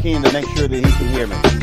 To make sure that he can hear me.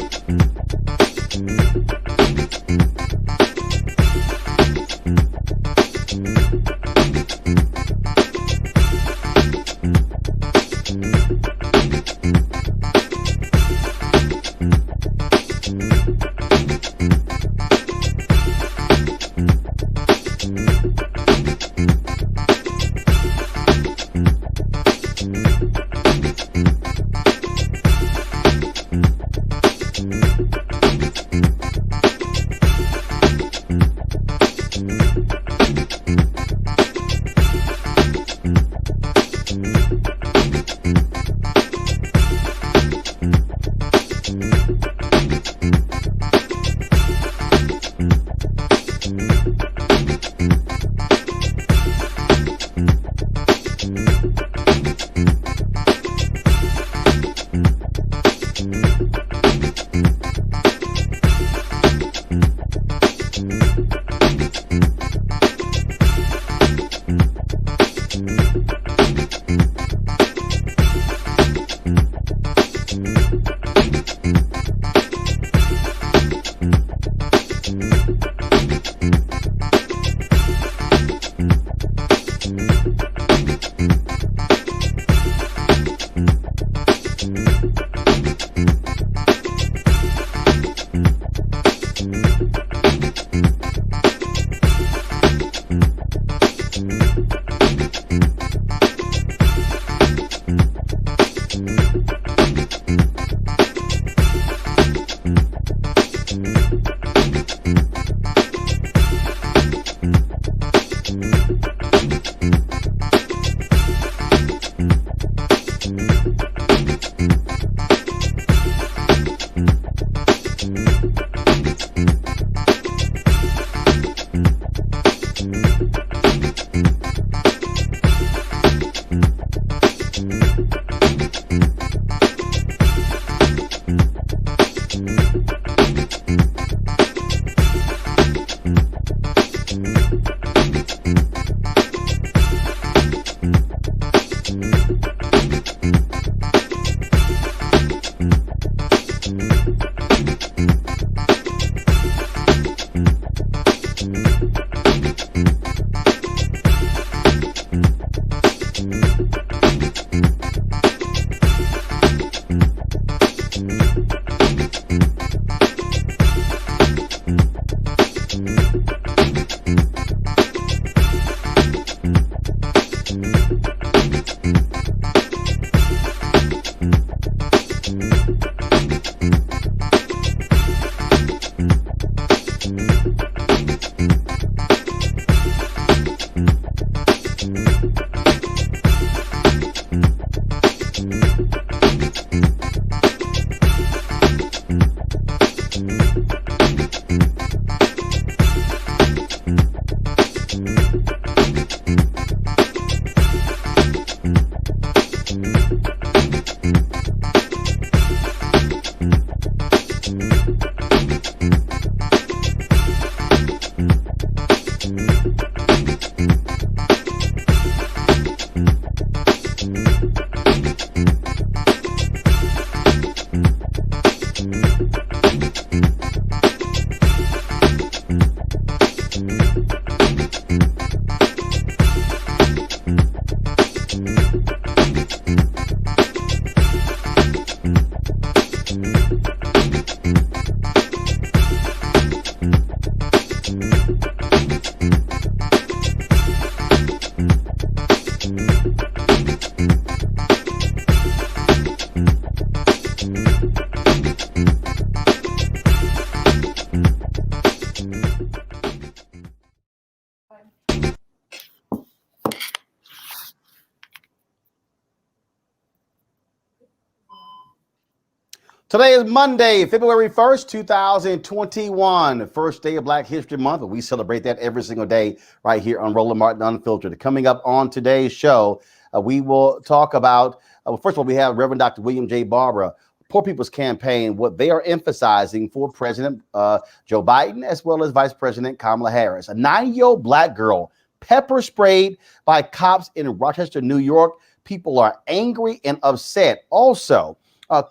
Today is Monday, February 1st, 2021, first day of Black History Month, and we celebrate that every single day right here on Roland Martin Unfiltered. Coming up on today's show, we will talk about, first of all, we have Reverend Dr. William J. Barber, Poor People's Campaign, what they are emphasizing for President Joe Biden, as well as Vice President Kamala Harris. A 9-year-old black girl pepper sprayed by cops in Rochester, New York. People are angry and upset. Also,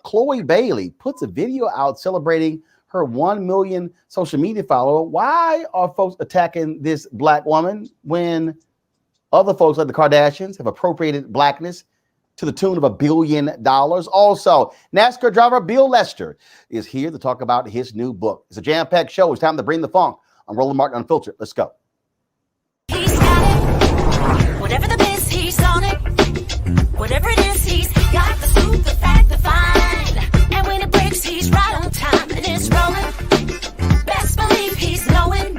Chloe Bailey puts a video out celebrating her 1 million social media follower. Why are folks attacking this black woman when other folks like the Kardashians have appropriated blackness to the tune of $1 billion? Also, Nascar driver Bill Lester is here to talk about his new book. It's a jam-packed show. It's time to bring the funk on Roland Martin Unfiltered. Let's go. He's got it. Whatever the biz, he's on it. Whatever it is, he's got the scoop, the fact, the find. And when it breaks, he's right on time and it's rolling. Best believe he's knowing.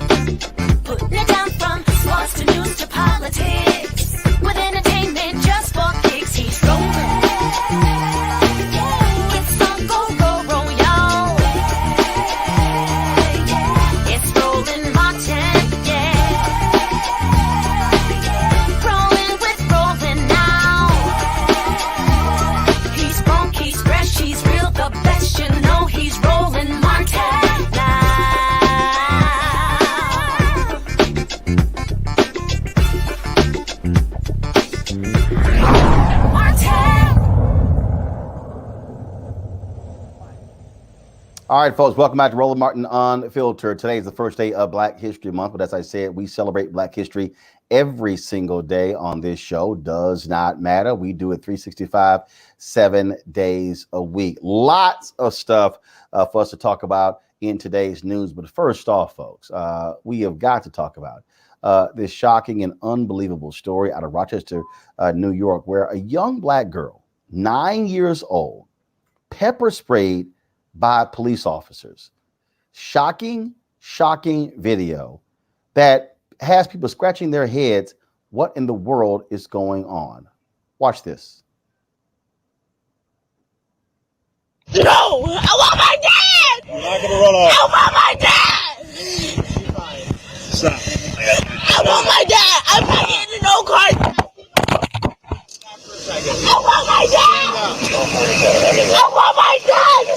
Putting it down from sports to news to politics. With entertainment just for kicks, he's rolling. It's the go, y'all. It's Roland Martin, Rolling with Roland now. He's funk, he's fresh, he's real, the best, you know he's Roland Martin now. All right, folks, welcome back to Roland Martin Unfiltered. Today is the first day of Black History Month, but as I said, we celebrate Black history every single day on this show. Does not matter. We do it 365, 7 days a week. Lots of stuff for us to talk about in today's news. But first off, folks, we have got to talk about this shocking and unbelievable story out of Rochester, New York, where a young black girl, 9 years old, pepper sprayed by police officers. Shocking video that has people scratching their heads. What in the world is going on? Watch this. No! I want my dad! You're not gonna run off. I want my dad! Stop. I want my dad! I'm not getting in no car! I want my dad! I want my dad! No!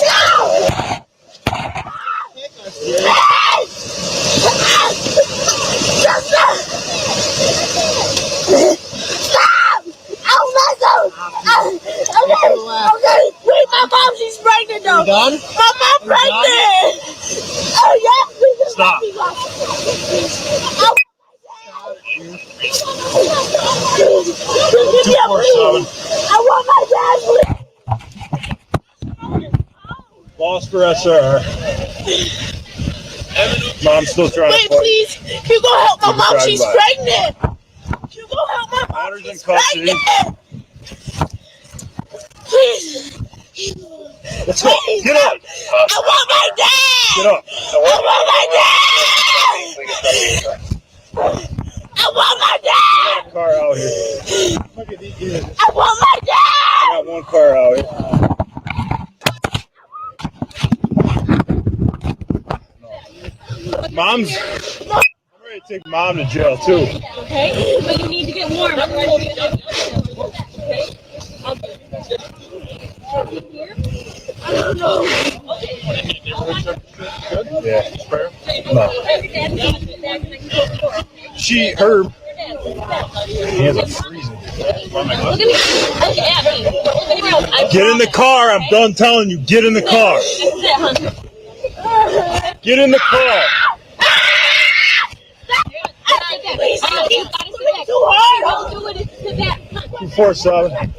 Stop! Oh my God! Okay, wait, my mom, she's pregnant though. You done? My mom pregnant! Oh yeah, please Stop. I want my dad, Boss for SR. Mom's still trying wait, to fight. please. You go help my Keep mom. driving She's by. pregnant. You go help my mom. Daughter's in She's custody. pregnant. Please. Let's go. Please. Get up. I want my dad. Get up. I want my dad. I want my dad. Car out here. I want my dad. I got one car out here. Mom's. I'm ready to take mom to jail too. Okay, but you need to get warm. Okay. Yeah. No. Her hands are freezing. Get in the car. I'm done telling you. Get in the car. Get in the car. Too hard. 247.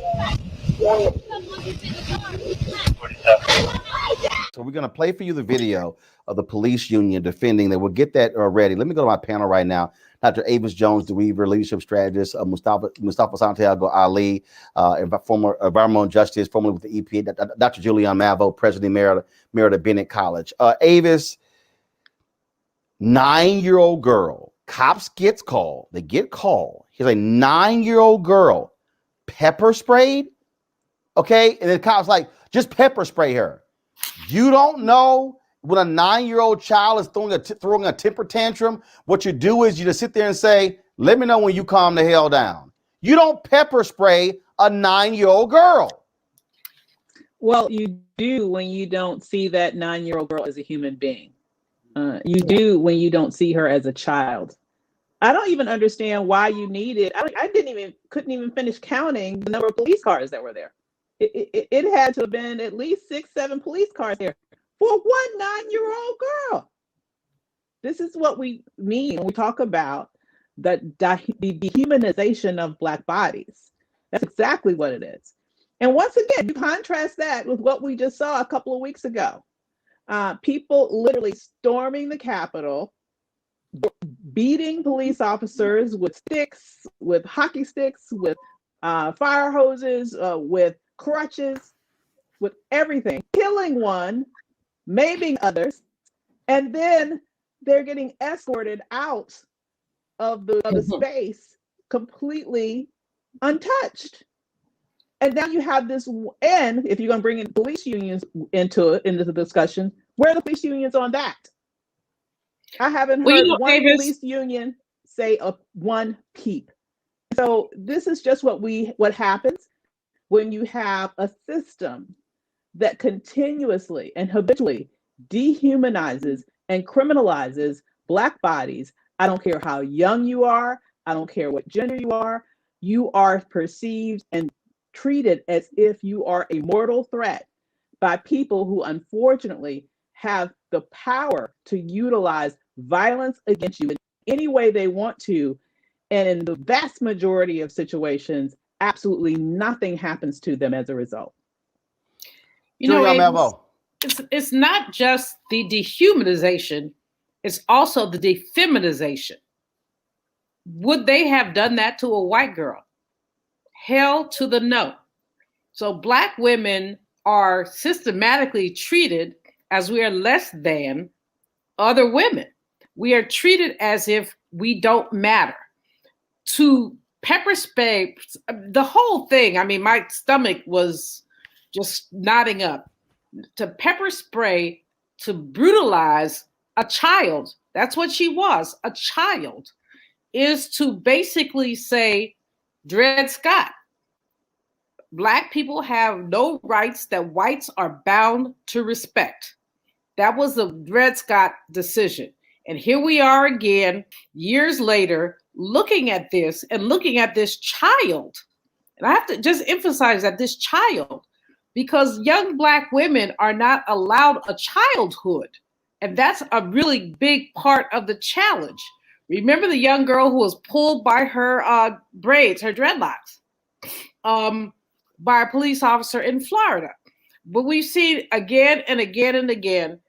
So we're going to play for you the video of the police union defending that. We'll get that ready. Let me go to my panel right now. Dr. Avis Jones, the Weaver, leadership strategist, Mustafa Santiago Ali, former environmental justice, formerly with the EPA, Dr. Julian Mavo, president Merida Bennett College. Avis, 9-year-old girl, cops gets called. They get called. Here's a 9-year-old girl, pepper sprayed. Okay, and the cops like, just pepper spray her. You don't know when a 9-year-old child is throwing a temper tantrum. What you do is you just sit there and say, let me know when you calm the hell down. You don't pepper spray a 9-year-old girl. Well, you do when you don't see that 9-year-old girl as a human being. You do when you don't see her as a child. I don't even understand why you needed. Couldn't even finish counting the number of police cars that were there. It had to have been at least 6, 7 police cars there for one 9-year-old girl. This is what we mean when we talk about the dehumanization of Black bodies. That's exactly what it is. And once again, you contrast that with what we just saw a couple of weeks ago. People literally storming the Capitol, beating police officers with sticks, with hockey sticks, with fire hoses, with crutches, with everything, killing one, maiming others, and then they're getting escorted out of the space completely untouched. And now you have this, and if you're going to bring in police unions into the discussion, where are the police unions on that? I haven't heard one police union say one peep. So this is just what happens when you have a system that continuously and habitually dehumanizes and criminalizes Black bodies. I don't care how young you are. I don't care what gender you are perceived and treated as if you are a mortal threat by people who unfortunately have the power to utilize violence against you in any way they want to. And in the vast majority of situations, absolutely nothing happens to them as a result. It's not just the dehumanization, it's also the defeminization. Would they have done that to a white girl? Hell to the no. So Black women are systematically treated as we are less than other women. We are treated as if we don't matter. To pepper spray, the whole thing, I mean, my stomach was just nodding up. To pepper spray, to brutalize a child, that's what she was, a child, is to basically say, Dred Scott, Black people have no rights that whites are bound to respect. That was the Dred Scott decision. And here we are again, years later, looking at this and looking at this child. And I have to just emphasize that this child, because young Black women are not allowed a childhood. And that's a really big part of the challenge. Remember the young girl who was pulled by her braids, her dreadlocks, by a police officer in Florida. But we've seen again and again and again,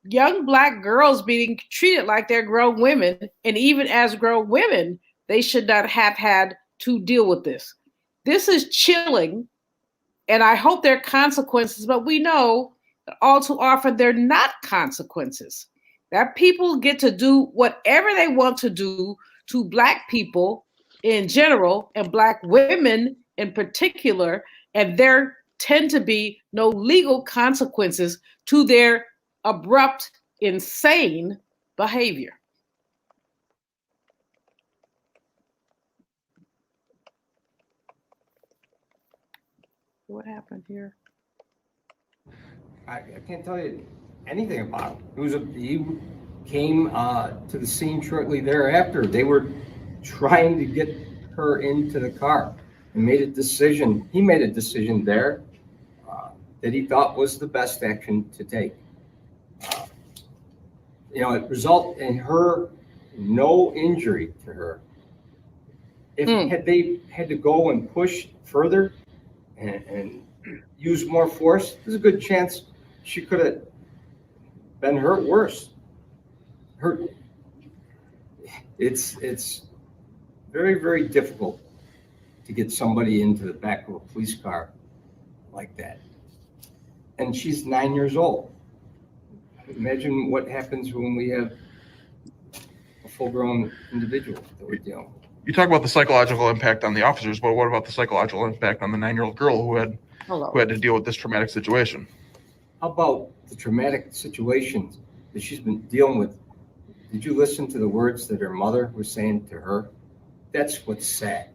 young Black girls being treated like they're grown women. And even as grown women, they should not have had to deal with this. This is chilling. And I hope there are consequences, but we know that all too often they're not consequences. That people get to do whatever they want to do to Black people in general and Black women in particular, and there tend to be no legal consequences to their abrupt, insane behavior. What happened here? I can't tell you anything about it. He came to the scene shortly thereafter. They were trying to get her into the car and made a decision. He made a decision there that he thought was the best action to take. It resulted in her no injury to her. Had they had to go and push further and use more force, there's a good chance she could have been hurt worse. It's very, very difficult to get somebody into the back of a police car like that. And she's 9 years old. Imagine what happens when we have a full-grown individual that we're dealing with. You talk about the psychological impact on the officers, but what about the psychological impact on the 9-year-old girl who had to deal with this traumatic situation? How about the traumatic situations that she's been dealing with. Did you listen to the words that her mother was saying to her? That's what's sad.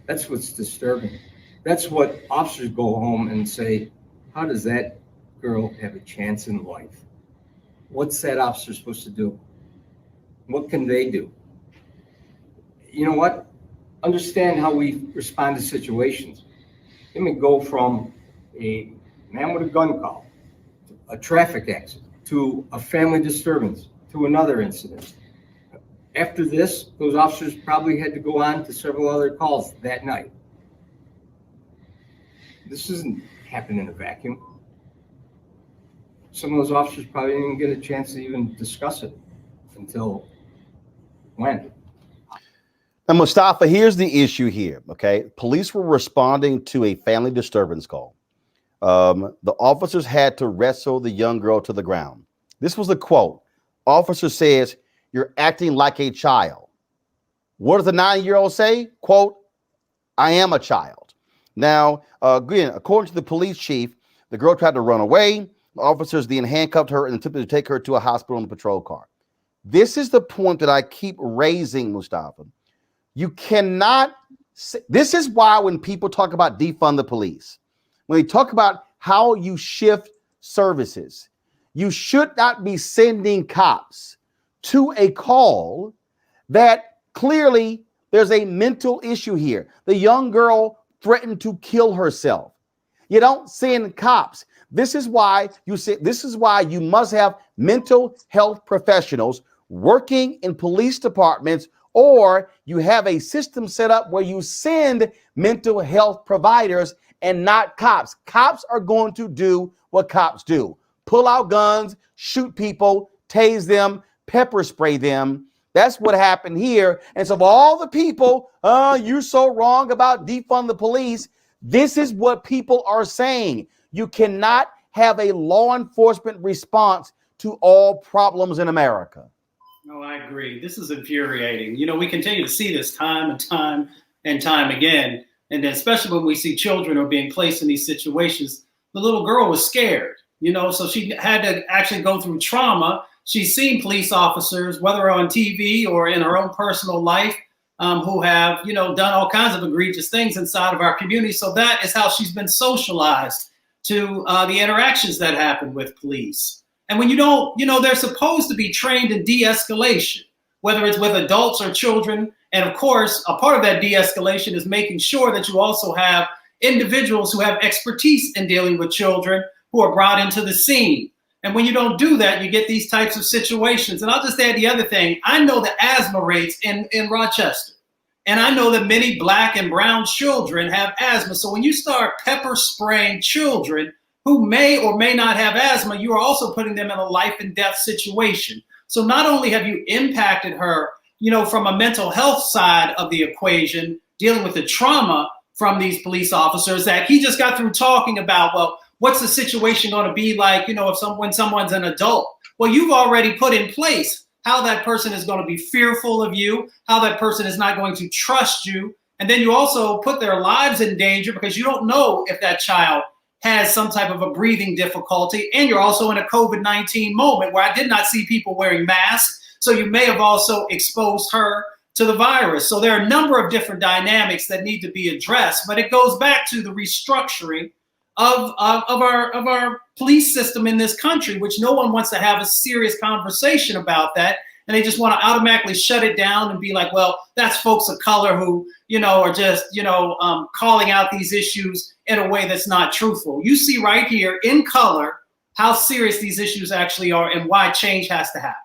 That's what's disturbing. That's what officers go home and say, how does that girl have a chance in life? What's that officer supposed to do? What can they do? You know what? Understand how we respond to situations. Let me go from a man with a gun call, a traffic accident, to a family disturbance, to another incident. After this, those officers probably had to go on to several other calls that night. This doesn't happen in a vacuum. Some of those officers probably didn't get a chance to even discuss it until when? Now, Mustafa, here's the issue here, okay? Police were responding to a family disturbance call. The officers had to wrestle the young girl to the ground. This was the quote. Officer says, "You're acting like a child." What does the 9-year-old say? Quote, "I am a child." Now, again, according to the police chief, the girl tried to run away. The officers then handcuffed her and attempted to take her to a hospital in a patrol car. This is the point that I keep raising, Mustafa. You cannot, this is why when people talk about defund the police, when they talk about how you shift services, you should not be sending cops to a call that clearly there's a mental issue here. The young girl threatened to kill herself. You don't send cops. This is why you must have mental health professionals working in police departments, or you have a system set up where you send mental health providers and not cops. Cops are going to do what cops do. Pull out guns, shoot people, tase them, pepper spray them. That's what happened here. And so, of all the people, you're so wrong about defund the police. This is what people are saying. You cannot have a law enforcement response to all problems in America. No, I agree. This is infuriating. You know, we continue to see this time and time and time again. And then especially when we see children are being placed in these situations, the little girl was scared, you know, so she had to actually go through trauma. She's seen police officers, whether on TV or in her own personal life, who have, you know, done all kinds of egregious things inside of our community. So that is how she's been socialized to the interactions that happen with police. And when you don't, you know, they're supposed to be trained in de-escalation, whether it's with adults or children. And of course, a part of that de-escalation is making sure that you also have individuals who have expertise in dealing with children who are brought into the scene. And when you don't do that, you get these types of situations. And I'll just add the other thing. I know the asthma rates in Rochester. And I know that many Black and brown children have asthma. So when you start pepper spraying children who may or may not have asthma, you are also putting them in a life and death situation. So not only have you impacted her, you know, from a mental health side of the equation, dealing with the trauma from these police officers that he just got through talking about, well, what's the situation going to be like, you know, when someone's an adult? Well, you've already put in place how that person is going to be fearful of you, how that person is not going to trust you. And then you also put their lives in danger because you don't know if that child has some type of a breathing difficulty. And you're also in a COVID-19 moment where I did not see people wearing masks. So you may have also exposed her to the virus. So there are a number of different dynamics that need to be addressed, but it goes back to the restructuring of our police system in this country, which no one wants to have a serious conversation about that. And they just want to automatically shut it down and be like, well, that's folks of color who, you know, are just, you know, calling out these issues in a way that's not truthful. You see right here in color how serious these issues actually are and why change has to happen.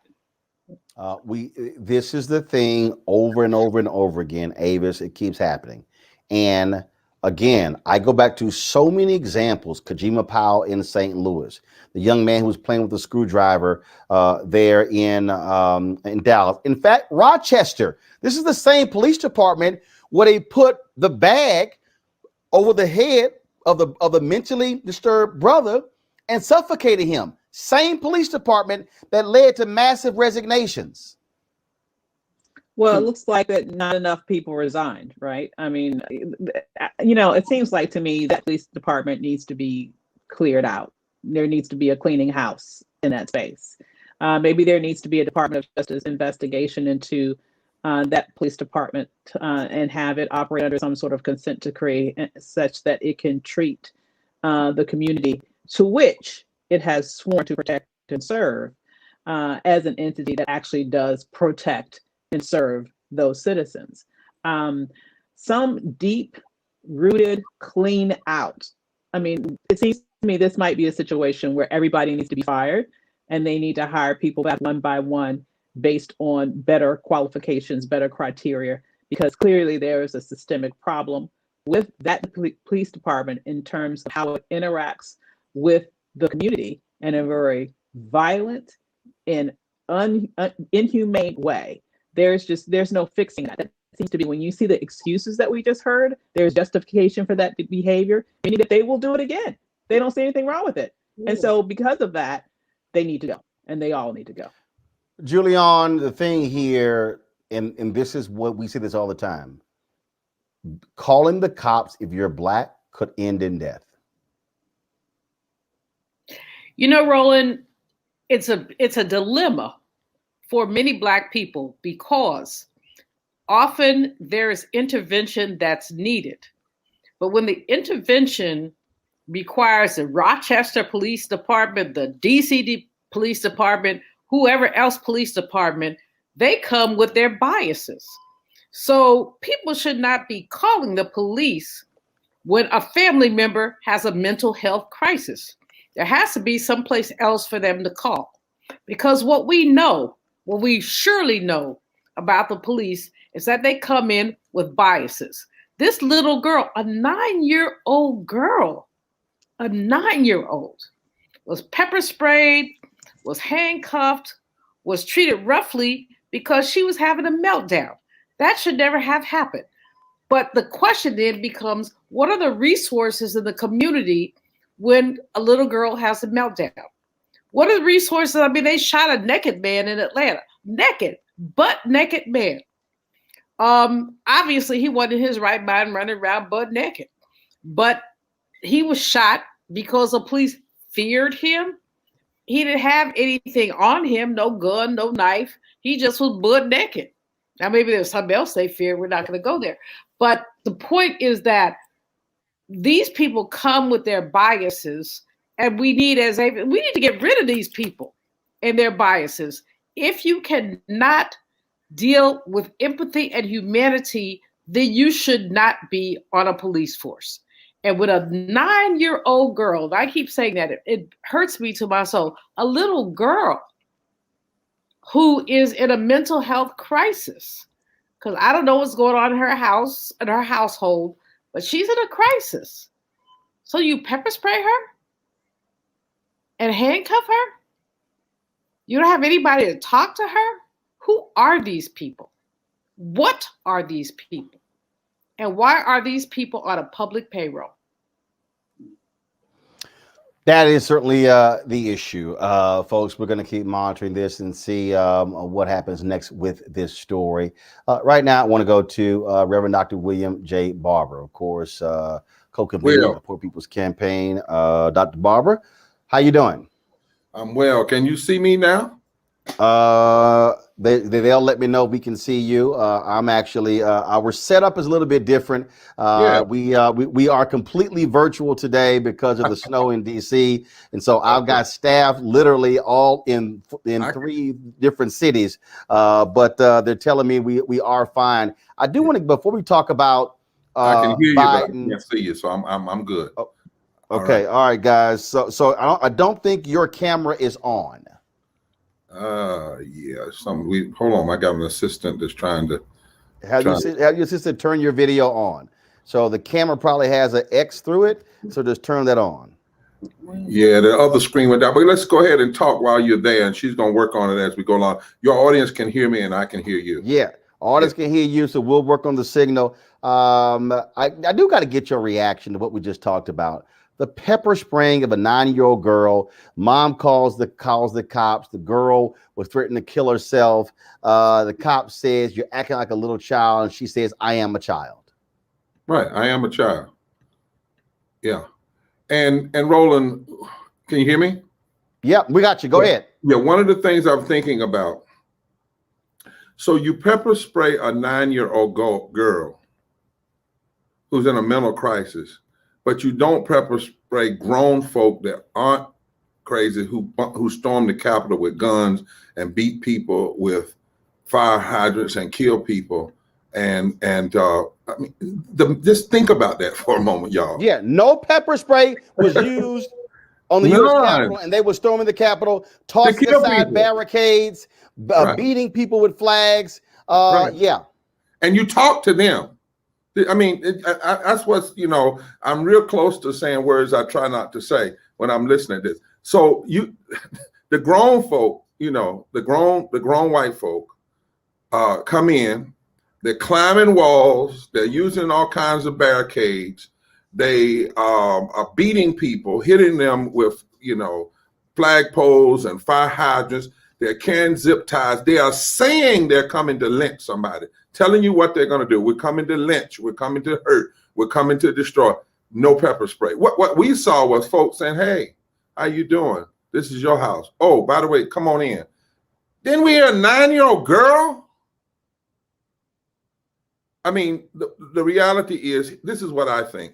This is the thing over and over and over again, Avis. It keeps happening. And again, I go back to so many examples. Kajima Powell in St. Louis, the young man who was playing with a screwdriver there in Dallas. In fact, Rochester, this is the same police department where they put the bag over the head of the mentally disturbed brother and suffocated him. Same police department that led to massive resignations. Well, it looks like that not enough people resigned, right? I mean, you know, it seems like to me that police department needs to be cleared out. there needs to be a cleaning house in that space. Maybe there needs to be a Department of Justice investigation into that police department and have it operate under some sort of consent decree such that it can treat the community to which it has sworn to protect and serve as an entity that actually does protect and serve those citizens. Some deep rooted clean out. I mean, it seems to me this might be a situation where everybody needs to be fired and they need to hire people back one by one based on better qualifications, better criteria, because clearly there is a systemic problem with that police department in terms of how it interacts with the community in a very violent and inhumane way. There's no fixing that. That seems to be, when you see the excuses that we just heard, there's justification for that behavior, meaning that they will do it again. They don't see anything wrong with it. And so because of that, they need to go, and they all need to go. Julian, the thing here, and this is what we see this all the time, calling the cops if you're Black could end in death. You know, Roland, it's a dilemma for many Black people because often there is intervention that's needed. But when the intervention requires the Rochester Police Department, the DC Police Department, whoever else police department, they come with their biases. So people should not be calling the police when a family member has a mental health crisis. There has to be someplace else for them to call. Because what we surely know about the police is that they come in with biases. This little girl, a 9-year-old girl, was pepper sprayed, was handcuffed, was treated roughly because she was having a meltdown. That should never have happened. But the question then becomes, what are the resources in the community when a little girl has a meltdown? What are the resources? I mean, they shot a naked man in Atlanta. Naked, butt naked man. Obviously, he wasn't in his right mind running around butt naked. But he was shot because the police feared him. He didn't have anything on him, no gun, no knife. He just was butt naked. Now, maybe there's something else they feared. We're not going to go there. But the point is that these people come with their biases, and we need to get rid of these people and their biases. If you cannot deal with empathy and humanity, then you should not be on a police force. And with a 9-year-old girl, I keep saying that, it hurts me to my soul, a little girl who is in a mental health crisis, because I don't know what's going on in her house, in her household, but she's in a crisis. So you pepper spray her and handcuff her? You don't have anybody to talk to her? Who are these people? What are these people? And why are these people on a public payroll? That is certainly the issue. Folks, we're going to keep monitoring this and see what happens next with this story. Right now, I want to go to Reverend Dr. William J. Barber, of course, co-convener of the Poor People's Campaign. Dr. Barber, how you doing? I'm well. Can you see me now? They'll let me know we can see you. I'm actually our setup is a little bit different. We are completely virtual today because of the snow in DC, and so I've got staff literally all in 3 different cities. But they're telling me we are fine. I do want to, before we talk about I can hear you, but I Biden, can't see you, so I'm good. Oh, okay, all right, guys. So I don't think your camera is on. Yeah, hold on. I got an assistant that's trying to have your assistant turn your video on. So the camera probably has an X through it, so just turn that on. Yeah, the other screen went down, but let's go ahead and talk while you're there, and she's gonna work on it as we go along. Your audience can hear me and I can hear you. Yeah, audience can hear you, so we'll work on the signal. I do got to get your reaction to what we just talked about. The pepper spraying of a 9-year-old girl. Mom calls the cops. The girl was threatening to kill herself. The cop says, "You're acting like a little child," and she says, "I am a child." Right, I am a child. Yeah, and Roland, Can you hear me? Yep, we got you. Go ahead. Yeah, one of the things I'm thinking about. So you pepper spray a 9-year-old girl who's in a mental crisis, but you don't pepper spray grown folk that aren't crazy who storm the Capitol with guns and beat people with fire hydrants and kill people. I mean, just think about that for a moment, y'all. Yeah, no pepper spray was used on the U.S. Capitol, and they were storming the Capitol, tossing aside barricades, beating people with flags. Yeah. And you talk to them. I mean, that's what's, I'm real close to saying words I try not to say when I'm listening to this. So the grown folk, the grown white folk come in, they're climbing walls, they're using all kinds of barricades, they are beating people, hitting them with, flagpoles and fire hydrants, they're carrying zip ties, they are saying they're coming to lynch somebody, telling you what they're going to do. We're coming to lynch, we're coming to hurt, we're coming to destroy. No pepper spray. What we saw was folks saying, hey, how you doing? This is your house. Oh, by the way, come on in. Then we hear a 9-year-old girl. I mean, the reality is, this is what I think.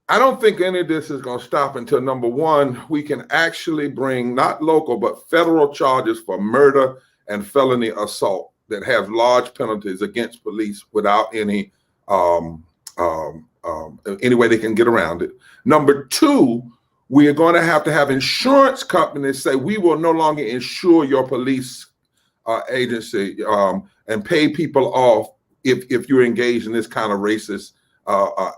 I don't think any of this is going to stop until, number one, we can actually bring not local, but federal charges for murder and felony assault that have large penalties against police without any way they can get around it. Number two, we are going to have insurance companies say, we will no longer insure your police agency and pay people off if you're engaged in this kind of racist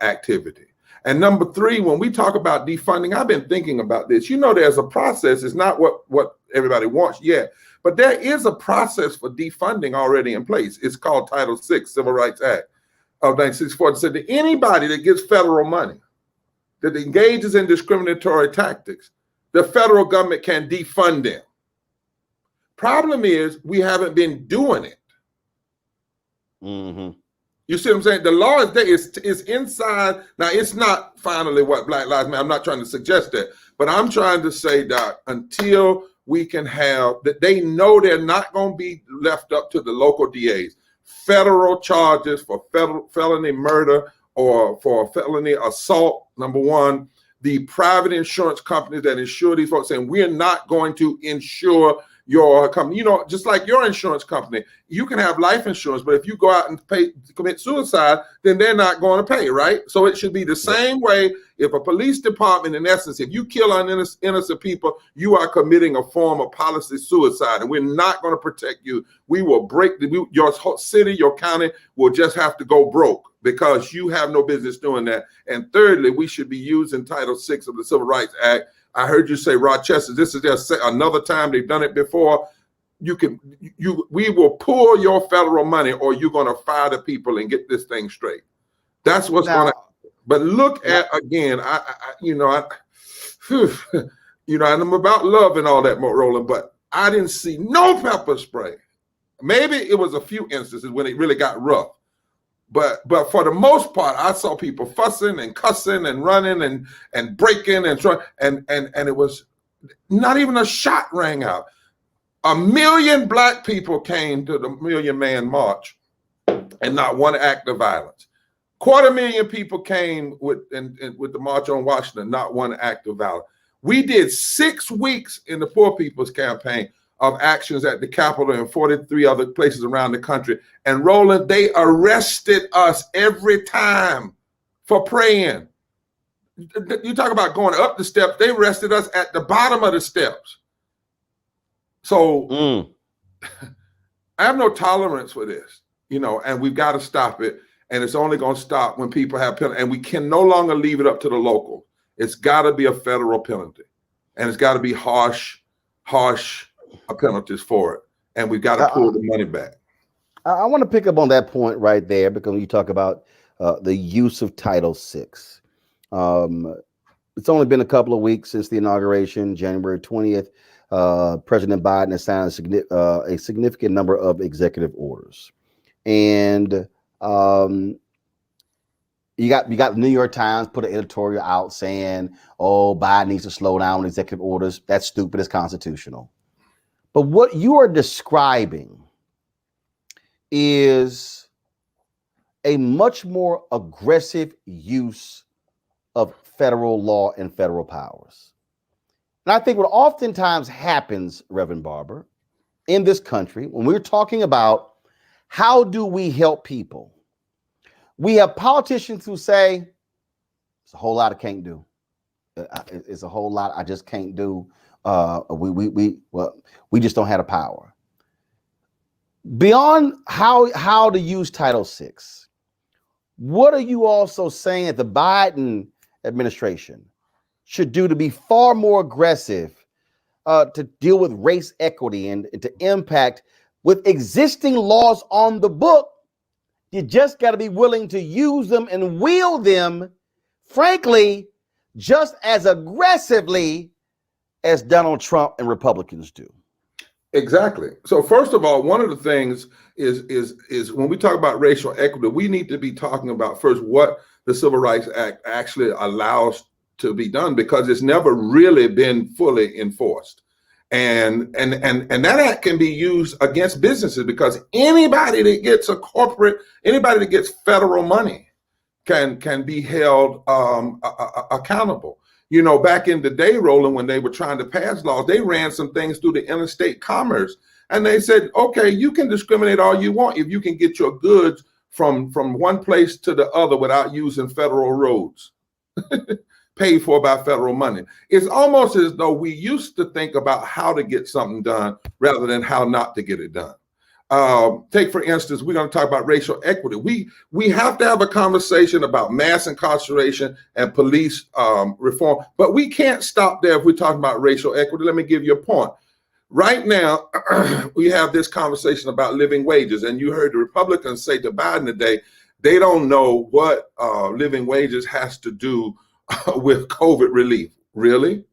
activity. And number three, when we talk about defunding, I've been thinking about this. There's a process. It's not what everybody wants yet, but there is a process for defunding already in place. It's called Title VI, Civil Rights Act of 1964. It said that anybody that gets federal money, that engages in discriminatory tactics, the federal government can defund them. Problem is, we haven't been doing it. Mm-hmm. You see what I'm saying? The law is there. It's inside. Now, it's not finally what Black Lives Matter. I'm not trying to suggest that, but I'm trying to say that until we can have that, they know they're not going to be left up to the local DAs. Federal charges for felony murder or for felony assault, number one. The private insurance companies that insure these folks saying, we're not going to insure your company. Just like your insurance company, you can have life insurance, but if you go out and commit suicide, then they're not going to pay, right? So it should be the same way. If a police department, in essence, if you kill innocent people, you are committing a form of policy suicide, and we're not going to protect you. We will break your city, your county will just have to go broke because you have no business doing that. And thirdly, we should be using Title VI of the Civil Rights Act. I heard you say Rochester. This is another time they've done it before. We will pull your federal money, or you're going to fire the people and get this thing straight. That's what's going to. But look at again. And I'm about love and all that, Roland. But I didn't see no pepper spray. Maybe it was a few instances when it really got rough. But for the most part, I saw people fussing and cussing and running and breaking and trying, and it was not even a shot rang out. 1 million Black people came to the Million Man March, and not one act of violence. 250,000 people came with the March on Washington, not one act of violence. We did 6 weeks in the Poor People's Campaign of actions at the Capitol and 43 other places around the country. And Roland, they arrested us every time for praying. You talk about going up the steps, they arrested us at the bottom of the steps. So I have no tolerance for this, and we've got to stop it. And it's only going to stop when people have penalty. And we can no longer leave it up to the local. It's got to be a federal penalty. And it's got to be harsh penalties for it, and we've got to pull the money back. I want to pick up on that point right there, because when you talk about the use of Title VI, it's only been a couple of weeks since the inauguration, January 20th. President Biden has signed a significant number of executive orders, and You got the New York Times put an editorial out saying, "Oh, Biden needs to slow down on executive orders." That's stupid. It's constitutional. But what you are describing is a much more aggressive use of federal law and federal powers. And I think what oftentimes happens, Reverend Barber, in this country, when we're talking about how do we help people, we have politicians who say, it's a whole lot I can't do. It's a whole lot I just can't do. We just don't have the power. Beyond how to use Title VI, what are you also saying that the Biden administration should do to be far more aggressive to deal with race equity and to impact with existing laws on the book? You just got to be willing to use them and wield them, frankly, just as aggressively as Donald Trump and Republicans do. Exactly. So first of all, one of the things is when we talk about racial equity, we need to be talking about first what the Civil Rights Act actually allows to be done, because it's never really been fully enforced. And that act can be used against businesses, because anybody that gets anybody that gets federal money can be held accountable. You know, back in the day, Roland, when they were trying to pass laws, they ran some things through the interstate commerce, and they said, okay, you can discriminate all you want if you can get your goods from one place to the other without using federal roads. Paid for by federal money. It's almost as though we used to think about how to get something done rather than how not to get it done. Take, for instance, we're going to talk about racial equity. We have to have a conversation about mass incarceration and police reform, but we can't stop there if we're talking about racial equity. Let me give you a point. Right now, we have this conversation about living wages, and you heard the Republicans say to Biden today, they don't know what living wages has to do with COVID relief. Really?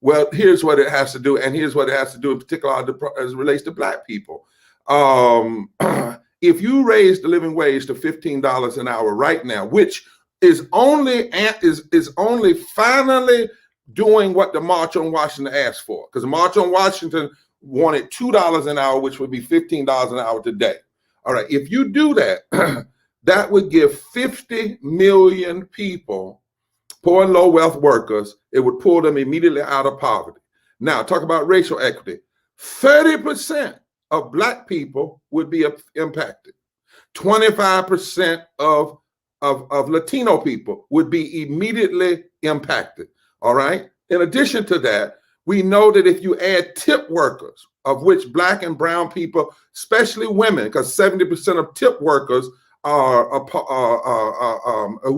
Well, here's what it has to do, and here's what it has to do in particular as it relates to Black people. If you raise the living wage to $15 an hour right now, which is only finally doing what the March on Washington asked for, because the March on Washington wanted $2 an hour, which would be $15 an hour today. All right, if you do that, that would give 50 million people, poor and low wealth workers, it would pull them immediately out of poverty. Now, talk about racial equity. 30% of Black people would be impacted. 25% of Latino people would be immediately impacted. All right. In addition to that, we know that if you add tip workers, of which Black and brown people, especially women, because 70% of tip workers who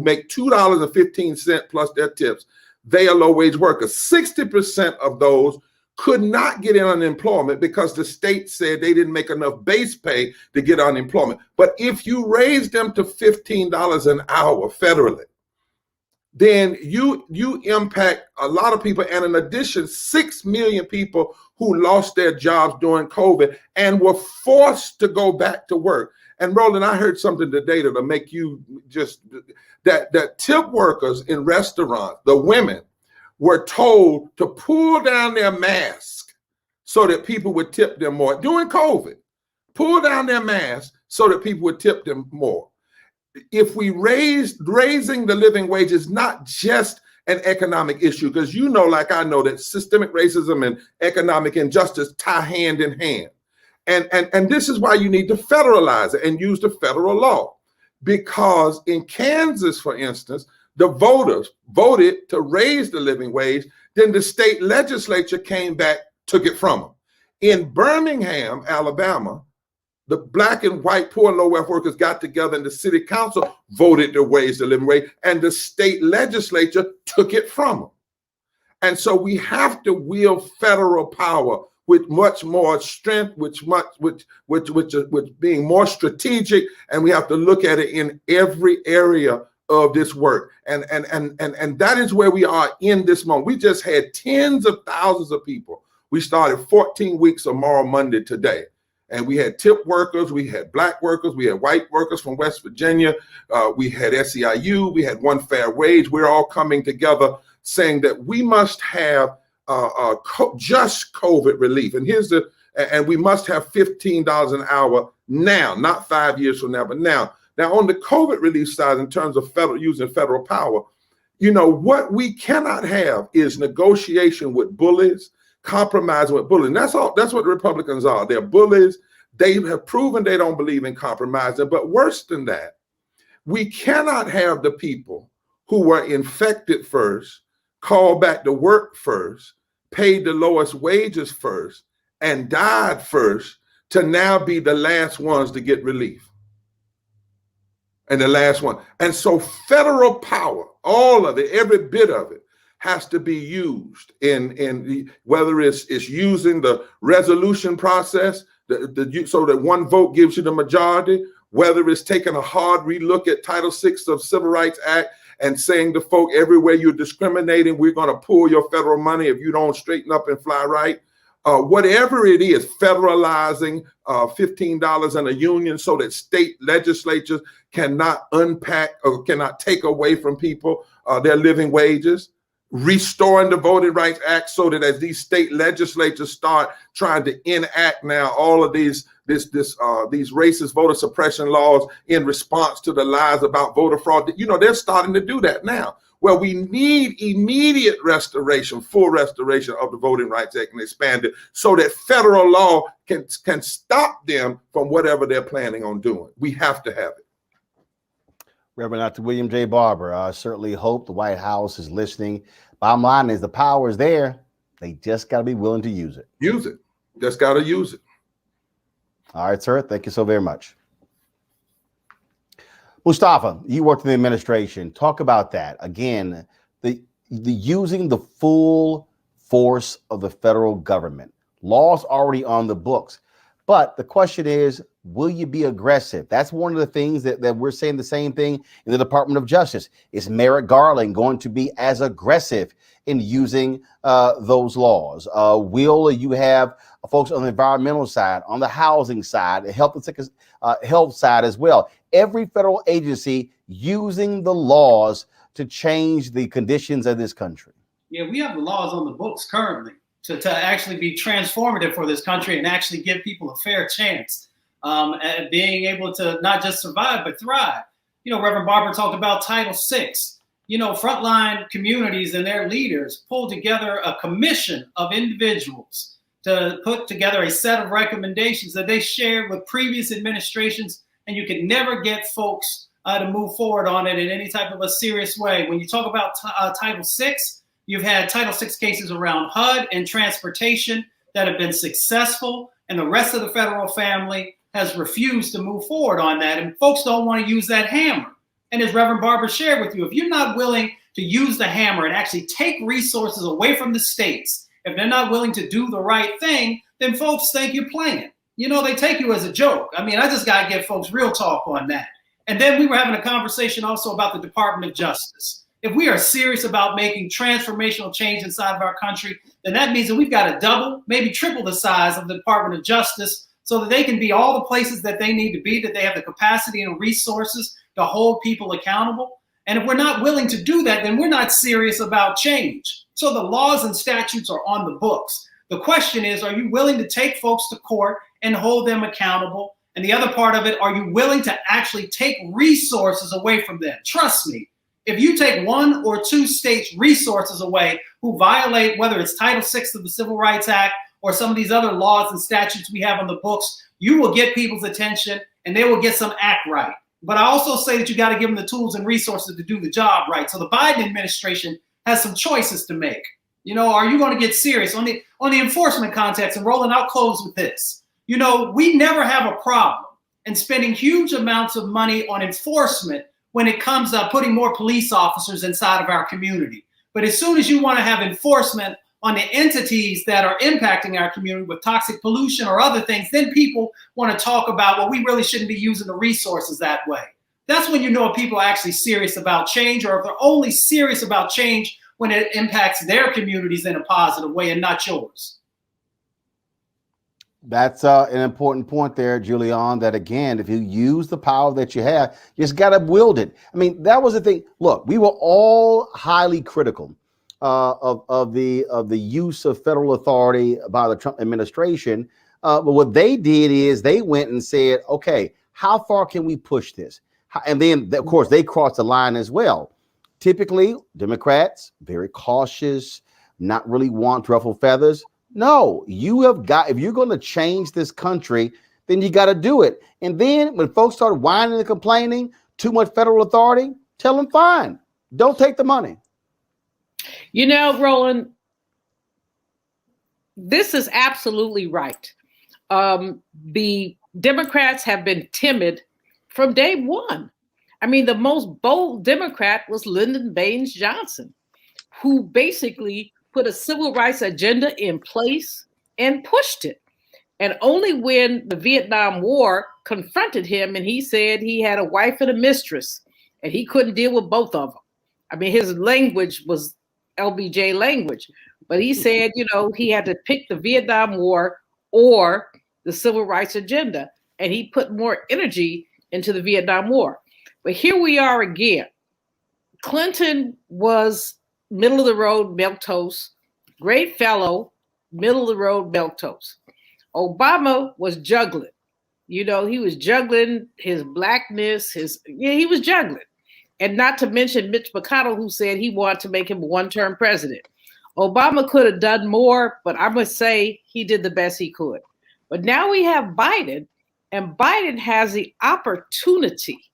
make $2.15 plus their tips, they are low wage workers. 60% of those could not get in unemployment because the state said they didn't make enough base pay to get unemployment. But if you raise them to $15 an hour federally, then you impact a lot of people. And in addition, 6 million people who lost their jobs during COVID and were forced to go back to work. And Roland, I heard something today that'll make you just, that tip workers in restaurants, the women, were told to pull down their mask so that people would tip them more during COVID. Pull down their mask so that people would tip them more. If we raising the living wage is not just an economic issue, because you know, like I know, that systemic racism and economic injustice tie hand in hand. And this is why you need to federalize it and use the federal law. Because in Kansas, for instance, the voters voted to raise the living wage, then the state legislature came back, took it from them. In Birmingham, Alabama, the Black and white poor and low wealth workers got together and the city council voted to raise the living wage, and the state legislature took it from them. And so we have to wield federal power with much more strength, with being more strategic, and we have to look at it in every area of this work. And that is where we are in this moment. We just had tens of thousands of people. We started 14 weeks of Moral Monday today. And we had tip workers, we had black workers, we had white workers from West Virginia, we had SEIU, we had One Fair Wage. We're all coming together saying that we must have just COVID relief. And we must have $15 an hour now, not 5 years from now, but now. Now, on the COVID relief side, in terms of using federal power, you know, what we cannot have is negotiation with bullies, compromising with bullies. And that's all. That's what Republicans are. They're bullies. They have proven they don't believe in compromising. But worse than that, we cannot have the people who were infected first, called back to work first, paid the lowest wages first, and died first, to now be the last ones to get relief. And the last one. And so federal power, all of it, every bit of it, has to be used in whether it's using the resolution process, so that one vote gives you the majority, whether it's taking a hard relook at Title VI of Civil Rights Act and saying to folk, everywhere you're discriminating, we're going to pull your federal money if you don't straighten up and fly right. Whatever it is, federalizing $15 in a union so that state legislatures cannot unpack or cannot take away from people their living wages, restoring the Voting Rights Act so that as these state legislatures start trying to enact now all of these racist voter suppression laws in response to the lies about voter fraud, you know, they're starting to do that now. Well, we need immediate restoration, full restoration of the Voting Rights Act and expand it so that federal law can stop them from whatever they're planning on doing. We have to have it. Reverend Dr. William J. Barber, I certainly hope the White House is listening. Bottom line is the power is there. They just got to be willing to use it. Use it. Just got to use it. All right, sir. Thank you so very much. Mustafa, you worked in the administration. Talk about that. Again, the using the full force of the federal government. Laws already on the books. But the question is, will you be aggressive? That's one of the things that we're saying the same thing in the Department of Justice. Is Merrick Garland going to be as aggressive in using those laws? Will you have folks on the environmental side, on the housing side, the health side as well? Every federal agency using the laws to change the conditions of this country. Yeah, we have the laws on the books currently to actually be transformative for this country and actually give people a fair chance at being able to not just survive, but thrive. You know, Reverend Barber talked about Title VI. You know, frontline communities and their leaders pulled together a commission of individuals to put together a set of recommendations that they shared with previous administrations, and you could never get folks to move forward on it in any type of a serious way. When you talk about Title VI, you've had Title VI cases around HUD and transportation that have been successful, and the rest of the federal family has refused to move forward on that, and folks don't want to use that hammer. And as Reverend Barber shared with you, if you're not willing to use the hammer and actually take resources away from the states, if they're not willing to do the right thing, then folks think you're playing. You know, they take you as a joke. I mean, I just got to give folks real talk on that. And then we were having a conversation also about the Department of Justice. If we are serious about making transformational change inside of our country, then that means that we've got to double, maybe triple the size of the Department of Justice so that they can be all the places that they need to be, that they have the capacity and resources to hold people accountable. And if we're not willing to do that, then we're not serious about change. So the laws and statutes are on the books. The question is, are you willing to take folks to court and hold them accountable? And the other part of it, are you willing to actually take resources away from them? Trust me, if you take one or two states' resources away who violate, whether it's Title VI of the Civil Rights Act or some of these other laws and statutes we have on the books, you will get people's attention and they will get some act right. But I also say that you got to give them the tools and resources to do the job right. So the Biden administration has some choices to make. You know, are you going to get serious on the enforcement context? And Roland, I'll close with this. You know, we never have a problem in spending huge amounts of money on enforcement when it comes to putting more police officers inside of our community. But as soon as you want to have enforcement on the entities that are impacting our community with toxic pollution or other things, then people want to talk about, well, we really shouldn't be using the resources that way. That's when you know if people are actually serious about change, or if they're only serious about change when it impacts their communities in a positive way and not yours. That's an important point there, Julian, that again, if you use the power that you have, you just got to wield it. I mean, that was the thing. Look, we were all highly critical of the use of federal authority by the Trump administration. But what they did is they went and said, okay, how far can we push this? And then, of course, they crossed the line as well. Typically, Democrats, very cautious, not really want to ruffle feathers. No, you have got, if you're going to change this country, then you got to do it. And then when folks start whining and complaining, too much federal authority, tell them fine. Don't take the money. You know, Roland, this is absolutely right. The Democrats have been timid from day one. I mean, the most bold Democrat was Lyndon Baines Johnson, who basically put a civil rights agenda in place and pushed it. And only when the Vietnam War confronted him and he said he had a wife and a mistress and he couldn't deal with both of them. I mean, his language was LBJ language, but he said, you know, he had to pick the Vietnam War or the civil rights agenda. And he put more energy into the Vietnam War. But here we are again. Clinton was middle of the road milquetoast, great fellow, middle of the road milquetoast. Obama was juggling. You know, he was juggling his blackness, he was juggling. And not to mention Mitch McConnell, who said he wanted to make him a one-term president. Obama could have done more, but I must say he did the best he could. But now we have Biden, and Biden has the opportunity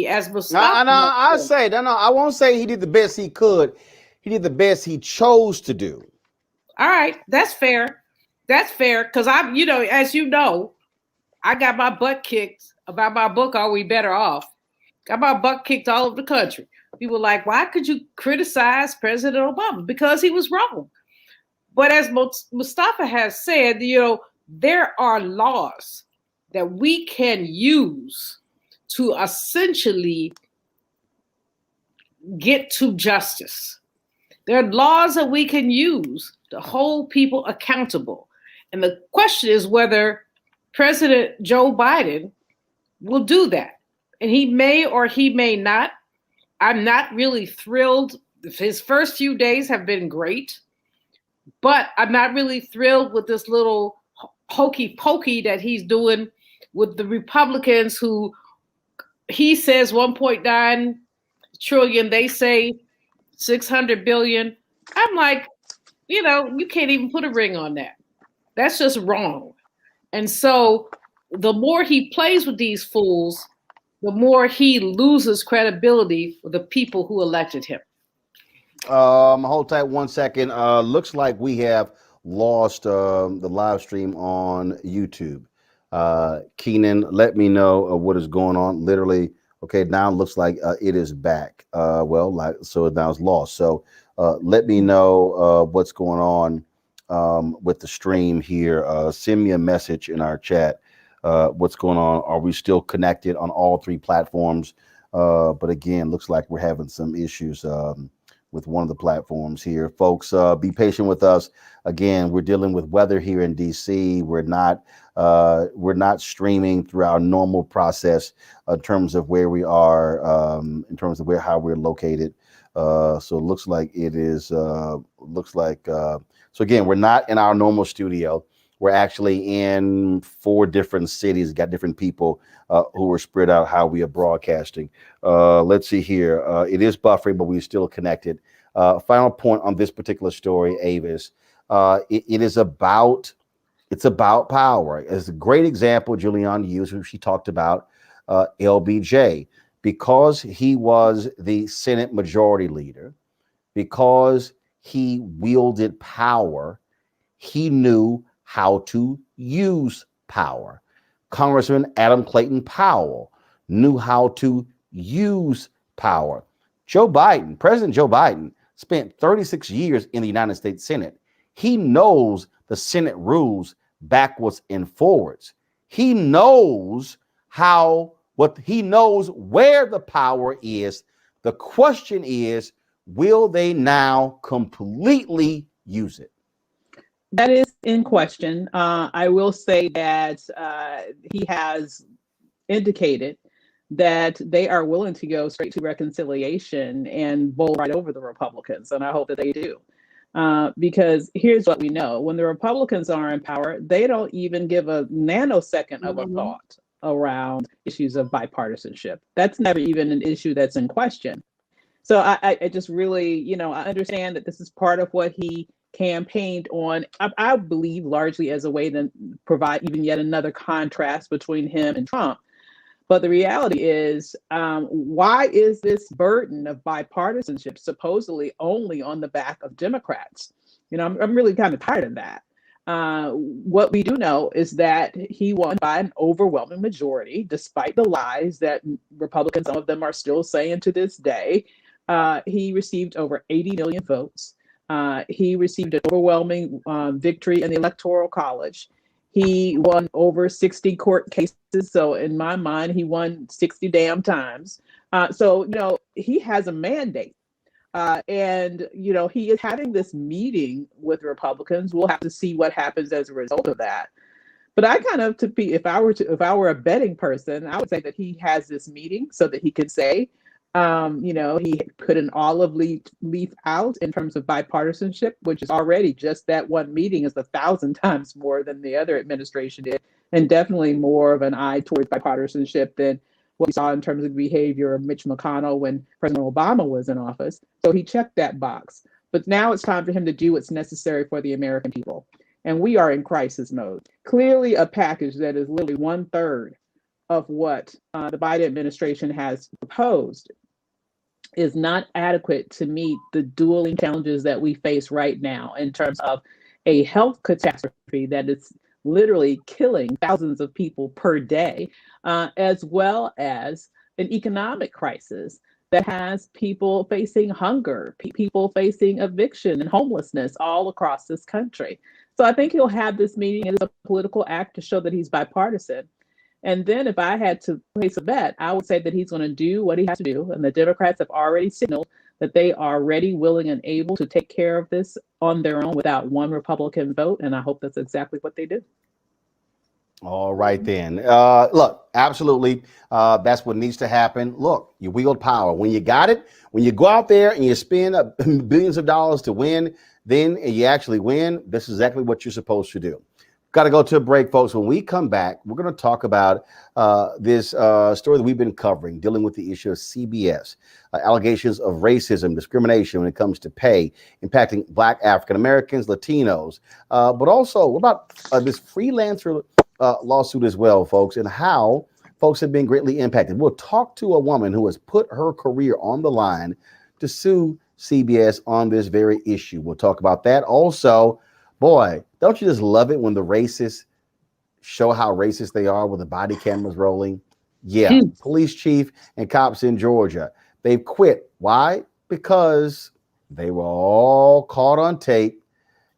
as Mustafa. No, I won't say he did the best he could. He did the best he chose to do. All right, that's fair. That's fair, because I'm, you know, as you know, I got my butt kicked about my book, Are We Better Off? Got my butt kicked all over the country. People were like, why could you criticize President Obama? Because he was wrong. But as Mustafa has said, you know, there are laws that we can use to essentially get to justice. There are laws that we can use to hold people accountable. And the question is whether President Joe Biden will do that. And he may or he may not. I'm not really thrilled. His first few days have been great, but I'm not really thrilled with this little hokey pokey that he's doing with the Republicans who he says 1.9 trillion, they say 600 billion. I'm like, you know, you can't even put a ring on that. That's just wrong. And so the more he plays with these fools, the more he loses credibility with the people who elected him. Hold tight 1 second. Looks like we have lost the live stream on YouTube. Keenan, let me know what is going on. Literally, okay, now it looks like it is back. So now it's lost. So let me know what's going on with the stream here. Send me a message in our chat. What's going on? Are we still connected on all three platforms? But again, looks like we're having some issues with one of the platforms here. Folks, be patient with us. Again, we're dealing with weather here in DC. We're not streaming through our normal process in terms of where we are, in terms of how we're located. So it looks like it is, so again, we're not in our normal studio. We're actually in 4 different cities, got different people who are spread out how we are broadcasting. Let's see here. It is buffering, but we're still connected. Final point on this particular story, Avis. It's about power. It's a great example Julian used, who she talked about LBJ, because he was the Senate Majority Leader, because he wielded power, he knew how to use power. Congressman Adam Clayton Powell knew how to use power. President Joe Biden spent 36 years in the United States Senate. He knows the Senate rules backwards and forwards. He knows he knows where the power is. The question is, will they now completely use it? That is in question. I will say that he has indicated that they are willing to go straight to reconciliation and bowl right over the Republicans. And I hope that they do. Because here's what we know. When the Republicans are in power, they don't even give a nanosecond of a thought around issues of bipartisanship. That's never even an issue that's in question. So I just really, I understand that this is part of what he campaigned on, I believe largely as a way to provide even yet another contrast between him and Trump. But the reality is, why is this burden of bipartisanship supposedly only on the back of Democrats? I'm really kind of tired of that. What we do know is that he won by an overwhelming majority, despite the lies that Republicans, some of them are still saying to this day. He received over 80 million votes. He received an overwhelming victory in the Electoral College. He won over 60 court cases. So in my mind, he won 60 damn times. So, he has a mandate. And he is having this meeting with Republicans. We'll have to see what happens as a result of that. But I kind of, if I were a betting person, I would say that he has this meeting so that he could say, he put an olive leaf out in terms of bipartisanship, which is already just that one meeting is 1,000 times more than the other administration did, and definitely more of an eye towards bipartisanship than what we saw in terms of behavior of Mitch McConnell when President Obama was in office. So he checked that box. But now it's time for him to do what's necessary for the American people. And we are in crisis mode. Clearly a package that is literally 1/3 of what the Biden administration has proposed is not adequate to meet the dueling challenges that we face right now in terms of a health catastrophe that is literally killing thousands of people per day, as well as an economic crisis that has people facing hunger, people facing eviction and homelessness all across this country. So I think he'll have this meeting as a political act to show that he's bipartisan. And then if I had to place a bet, I would say that he's going to do what he has to do. And the Democrats have already signaled that they are ready, willing, and able to take care of this on their own without one Republican vote. And I hope that's exactly what they do. All right, then. Look, absolutely. That's what needs to happen. Look, you wield power. When you got it, when you go out there and you spend billions of dollars to win, then you actually win. This is exactly what you're supposed to do. Got to go to a break, folks. When we come back, we're going to talk about this story that we've been covering, dealing with the issue of CBS, allegations of racism, discrimination when it comes to pay, impacting Black African Americans, Latinos, but also what about this Freelancer lawsuit as well, folks, and how folks have been greatly impacted. We'll talk to a woman who has put her career on the line to sue CBS on this very issue. We'll talk about that. Also, boy, don't you just love it when the racists show how racist they are with the body cameras rolling? Yeah, police chief and cops in Georgia, they've quit. Why? Because they were all caught on tape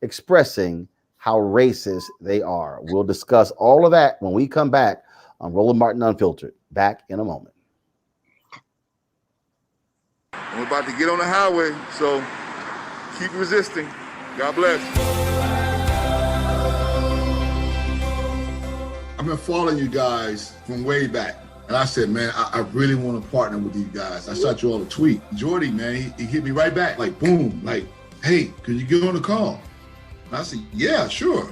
expressing how racist they are. We'll discuss all of that when we come back on Roland Martin Unfiltered. Back in a moment. I'm about to get on the highway, so keep resisting. God bless. I've been following you guys from way back. And I said, man, I really want to partner with you guys. I shot you all a tweet. Jordy, man, he hit me right back, like, boom, like, hey, could you get on the call? And I said, yeah, sure.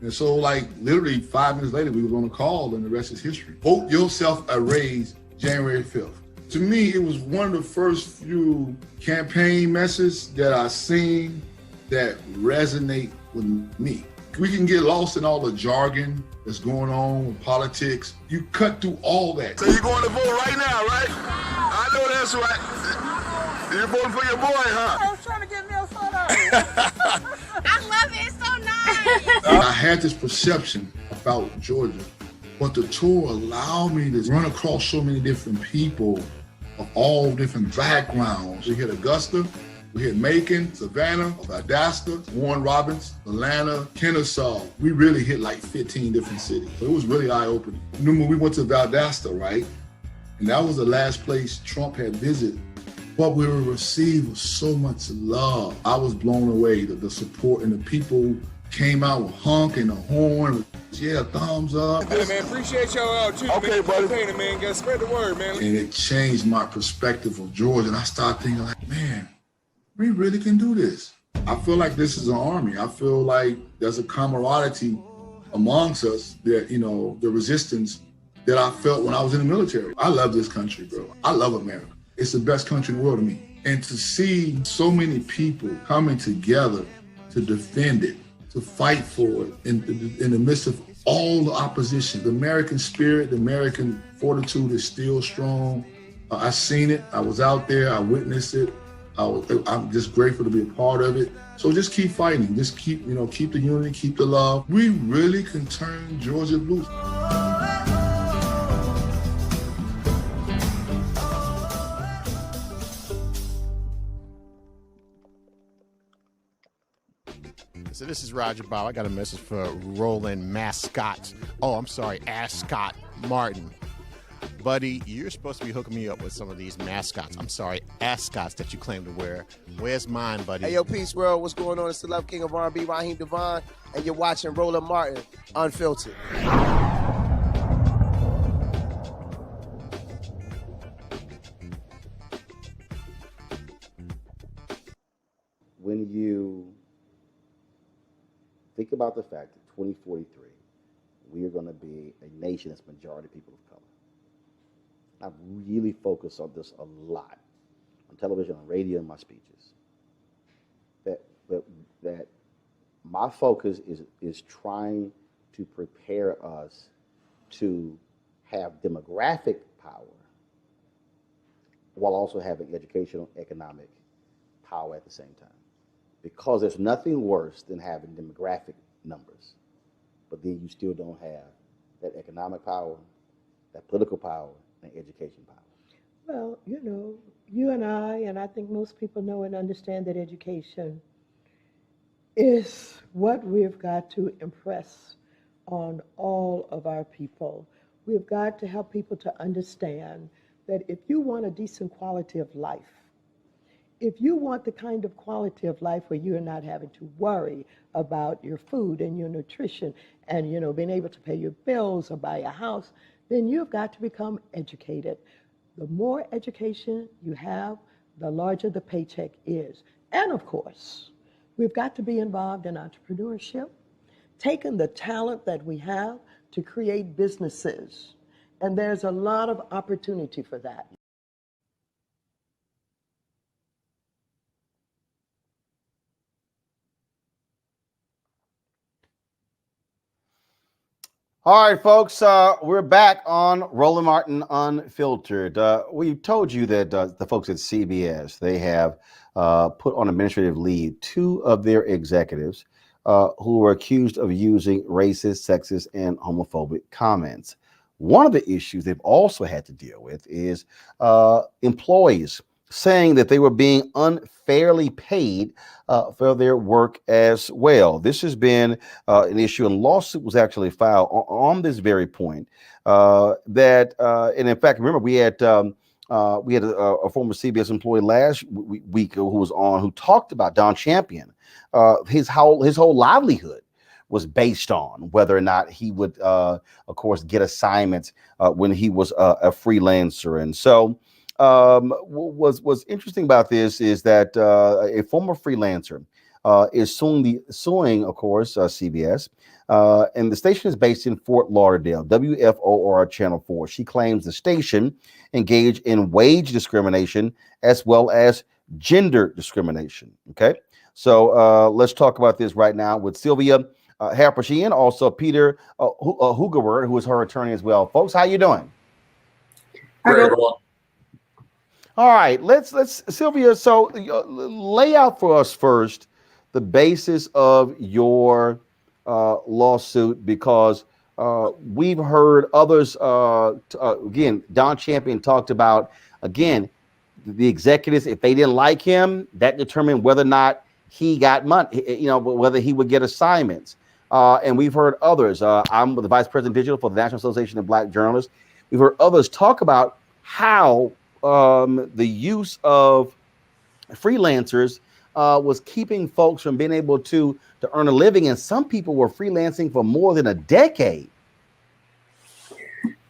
And so, like, literally 5 minutes later, we were on a call, and the rest is history. Vote yourself a raise January 5th. To me, it was one of the first few campaign messages that I seen that resonate with me. We can get lost in all the jargon that's going on with politics. You cut through all that. So you're going to vote right now, right? I know that's right. You're voting for your boy, huh? I was trying to get me a photo. I love it. It's so nice. I had this perception about Georgia, but the tour allowed me to run across so many different people of all different backgrounds. We hit Augusta, we hit Macon, Savannah, Valdosta, Warren Robins, Atlanta, Kennesaw. We really hit like 15 different cities. So it was really eye-opening. When we went to Valdosta, right? And that was the last place Trump had visited. What we were received was so much love. I was blown away, the support and the people came out with honk and a horn. Yeah, thumbs up. Hey, man, appreciate y'all out too. Okay, buddy. Painting, man. Gotta spread the word, man. And it changed my perspective of Georgia. And I started thinking like, man, we really can do this. I feel like this is an army. I feel like there's a camaraderie amongst us that, you know, the resistance that I felt when I was in the military. I love this country, bro. I love America. It's the best country in the world to me. And to see so many people coming together to defend it, to fight for it in the midst of all the opposition. The American spirit, the American fortitude is still strong. I've seen it. I was out there. I witnessed it. I'm just grateful to be a part of it. So just keep fighting. Just keep the unity, keep the love. We really can turn Georgia blue. So this is Roger Bow. I got a message for Roland Mascot. Oh, I'm sorry, Ascot Martin. Buddy, you're supposed to be hooking me up with some of these mascots. I'm sorry, ascots that you claim to wear. Where's mine, buddy? Hey, yo, peace, world. What's going on? It's the Love King of R&B, Raheem Devon, and you're watching Roland Martin, Unfiltered. When you think about the fact that 2043, we are going to be a nation that's majority people of color. I've really focused on this a lot on television, on radio, and my speeches. That my focus is trying to prepare us to have demographic power while also having educational, economic power at the same time. Because there's nothing worse than having demographic numbers, but then you still don't have that economic power, that political power, and education power. Well, you know, you and I think most people know and understand that education is what we've got to impress on all of our people. We've got to help people to understand that if you want a decent quality of life, if you want the kind of quality of life where you're not having to worry about your food and your nutrition and, you know, being able to pay your bills or buy a house, then you've got to become educated. The more education you have, the larger the paycheck is. And of course, we've got to be involved in entrepreneurship, taking the talent that we have to create businesses. And there's a lot of opportunity for that. All right, folks, we're back on Roland Martin Unfiltered. We told you that the folks at CBS, they have put on administrative leave 2 of their executives who were accused of using racist, sexist, and homophobic comments. One of the issues they've also had to deal with is employees saying that they were being unfairly paid for their work as well. This has been an issue, and a lawsuit was actually filed on this very point. And in fact, remember we had a former CBS employee last week who was on, who talked about Don Champion. His whole livelihood was based on whether or not he would, of course, get assignments when he was a freelancer. And so what's interesting about this is that a former freelancer is suing, of course, CBS, and the station is based in Fort Lauderdale, WFOR Channel 4. She claims the station engaged in wage discrimination as well as gender discrimination. Okay, so let's talk about this right now with Sylvia Harper-Sheehan, also Peter Hugewer, who is her attorney as well. Folks, how you doing? Great, everyone. All right, let's Sylvia. So lay out for us first the basis of your lawsuit, because we've heard others. Again, Don Champion talked about, again, the executives, if they didn't like him, that determined whether or not he got money, you know, whether he would get assignments. And we've heard others. I'm the vice president digital for the National Association of Black Journalists. We've heard others talk about how the use of freelancers was keeping folks from being able to earn a living, and some people were freelancing for more than a decade.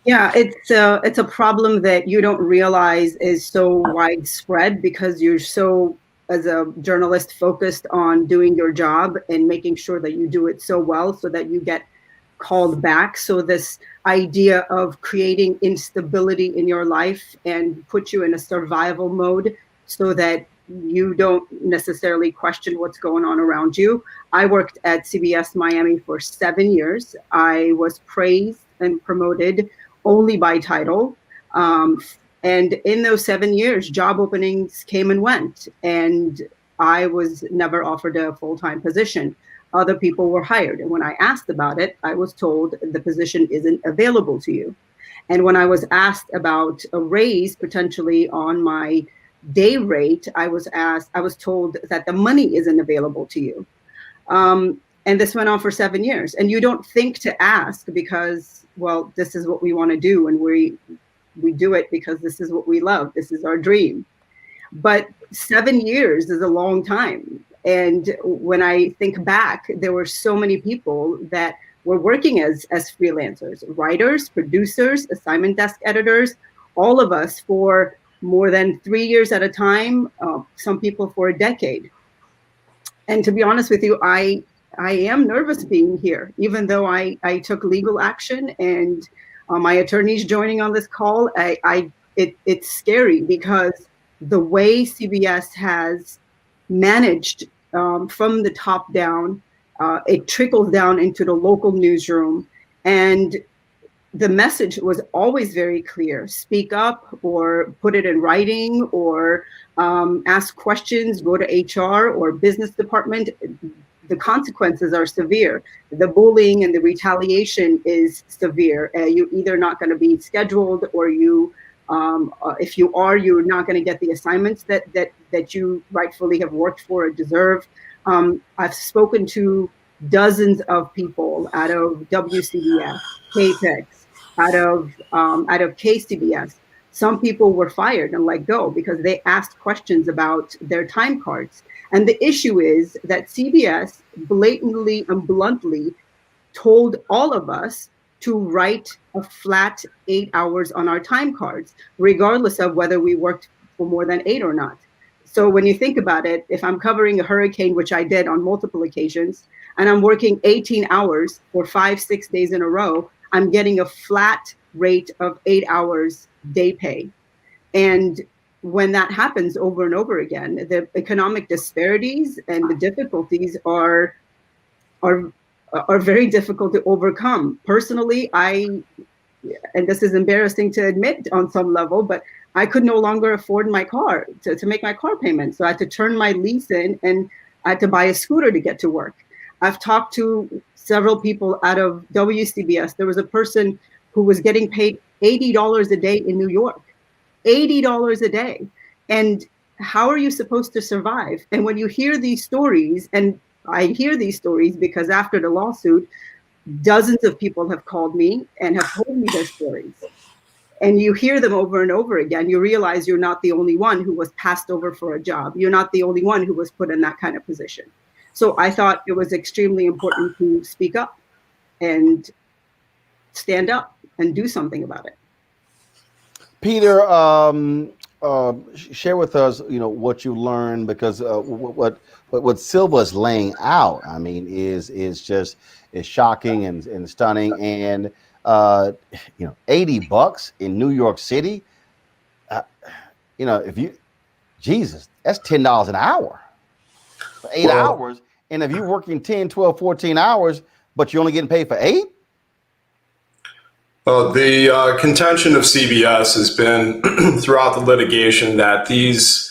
Yeah, it's a problem that you don't realize is so widespread because you're so, as a journalist, focused on doing your job and making sure that you do it so well so that you get called back. So this idea of creating instability in your life and put you in a survival mode so that you don't necessarily question what's going on around you. I worked at CBS Miami for 7 years. I was praised and promoted only by title. And in those 7 years, job openings came and went, and I was never offered a full-time position. Other people were hired. And when I asked about it, I was told the position isn't available to you. And when I was asked about a raise potentially on my day rate, I was told that the money isn't available to you. And this went on for 7 years. And you don't think to ask because, well, this is what we want to do. And we do it because this is what we love. This is our dream. But 7 years is a long time. And when I think back, there were so many people that were working as freelancers, writers, producers, assignment desk editors, all of us for more than 3 years at a time, some people for a decade. And to be honest with you, I am nervous being here, even though I took legal action and my attorney's joining on this call. It's scary because the way CBS has managed from the top down, it trickles down into the local newsroom, and the message was always very clear: speak up, or put it in writing, or ask questions, go to HR or business department. The consequences are severe. The bullying and the retaliation is severe. You're either not going to be scheduled, or if you are, you're not going to get the assignments that you rightfully have worked for or deserve. I've spoken to dozens of people out of WCBS, KPEX, out of KCBS. Some people were fired and let go because they asked questions about their time cards. And the issue is that CBS blatantly and bluntly told all of us to write a flat 8 hours on our time cards, regardless of whether we worked for more than 8 or not. So when you think about it, if I'm covering a hurricane, which I did on multiple occasions, and I'm working 18 hours for 5-6 days in a row, I'm getting a flat rate of 8 hours day pay. And when that happens over and over again, the economic disparities and the difficulties are very difficult to overcome. Personally, and this is embarrassing to admit on some level, but I could no longer afford my car to make my car payment. So I had to turn my lease in, and I had to buy a scooter to get to work. I've talked to several people out of WCBS. There was a person who was getting paid $80 a day in New York. $80 a day. And how are you supposed to survive? And when you hear these stories, and I hear these stories because after the lawsuit, dozens of people have called me and have told me their stories. And you hear them over and over again, you realize you're not the only one who was passed over for a job. You're not the only one who was put in that kind of position. So I thought it was extremely important to speak up and stand up and do something about it. Peter, share with us, what you learned, because what Silva is laying out, I mean, is shocking and stunning. And $80 in New York City, Jesus, that's $10 an hour for 8 hours. And if you're working 10, 12, 14 hours, but you're only getting paid for 8. Well, the contention of CBS has been throughout the litigation that these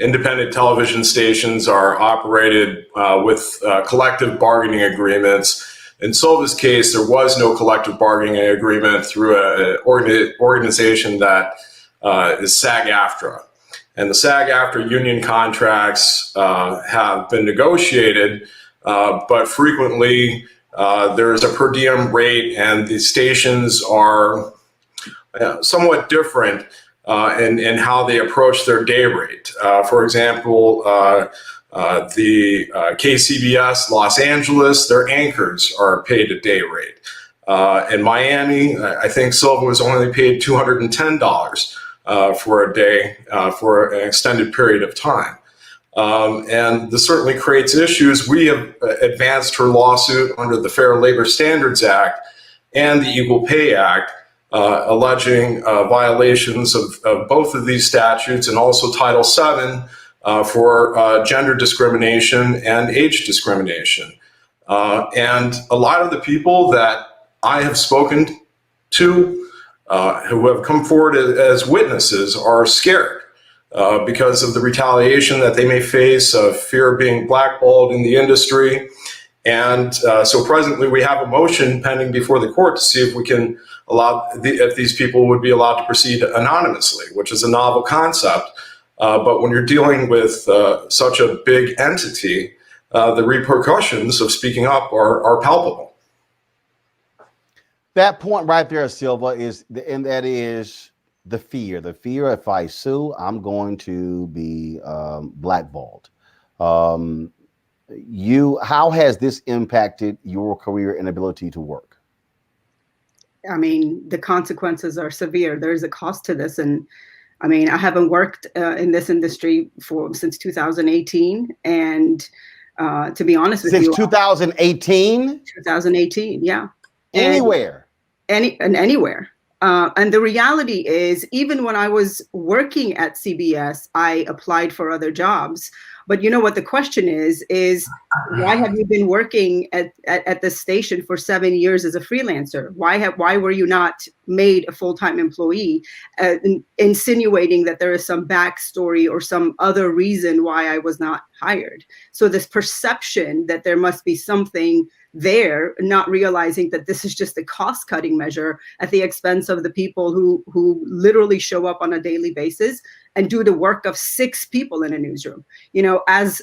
independent television stations are operated with collective bargaining agreements. In Silva's case, there was no collective bargaining agreement through an organization that is SAG-AFTRA. And the SAG-AFTRA union contracts have been negotiated, but frequently there's a per diem rate, and the stations are somewhat different and how they approach their day rate. For example, the KCBS Los Angeles, their anchors are paid a day rate. In Miami, I think Silva was only paid $210 for a day for an extended period of time. And this certainly creates issues. We have advanced her lawsuit under the Fair Labor Standards Act and the Equal Pay Act, alleging violations of both of these statutes and also Title VII for gender discrimination and age discrimination. And a lot of the people that I have spoken to who have come forward as witnesses are scared because of the retaliation that they may face, of fear of being blackballed in the industry. And so presently we have a motion pending before the court to see if we can allow, if these people would be allowed to proceed anonymously, which is a novel concept. But when you're dealing with such a big entity, the repercussions of speaking up are palpable. That point right there, Silva, is the fear. The fear, if I sue, I'm going to be blackballed. How has this impacted your career and ability to work? I mean, the consequences are severe. There's a cost to this. And I mean, I haven't worked in this industry since 2018. And to be honest with you. Since 2018? 2018, yeah. Anywhere? Anywhere. And the reality is, even when I was working at CBS, I applied for other jobs. But you know what the question is why have you been working at this station for 7 years as a freelancer? Why were you not made a full-time employee? Insinuating that there is some backstory or some other reason why I was not hired. So this perception that there must be something there, not realizing that this is just a cost-cutting measure at the expense of the people who literally show up on a daily basis and do the work of 6 people in a newsroom. You know, as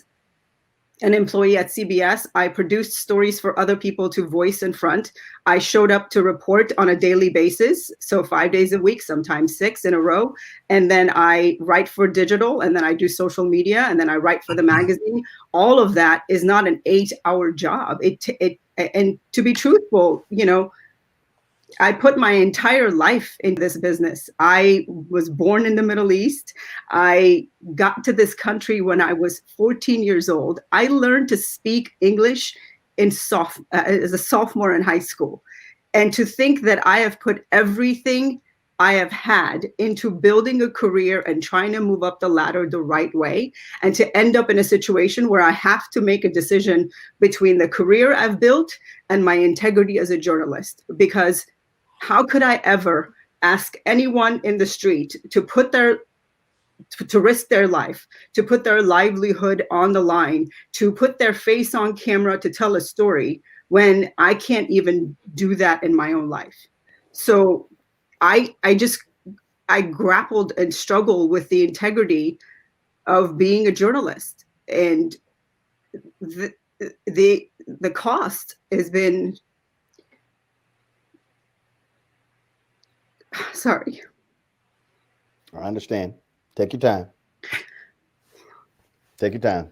an employee at CBS, I produced stories for other people to voice in front. I showed up to report on a daily basis, so 5 days a week, sometimes 6 in a row. And then I write for digital, and then I do social media, and then I write for the magazine. All of that is not an 8-hour job. And to be truthful, you know, I put my entire life in this business. I was born in the Middle East. I got to this country when I was 14 years old. I learned to speak English as a sophomore in high school. And to think that I have put everything I have had into building a career and trying to move up the ladder the right way, and to end up in a situation where I have to make a decision between the career I've built and my integrity as a journalist. Because how could I ever ask anyone in the street to risk their life, to put their livelihood on the line, to put their face on camera to tell a story when I can't even do that in my own life? So I grappled and struggled with the integrity of being a journalist, and the cost has been, sorry. I understand. Take your time. Take your time.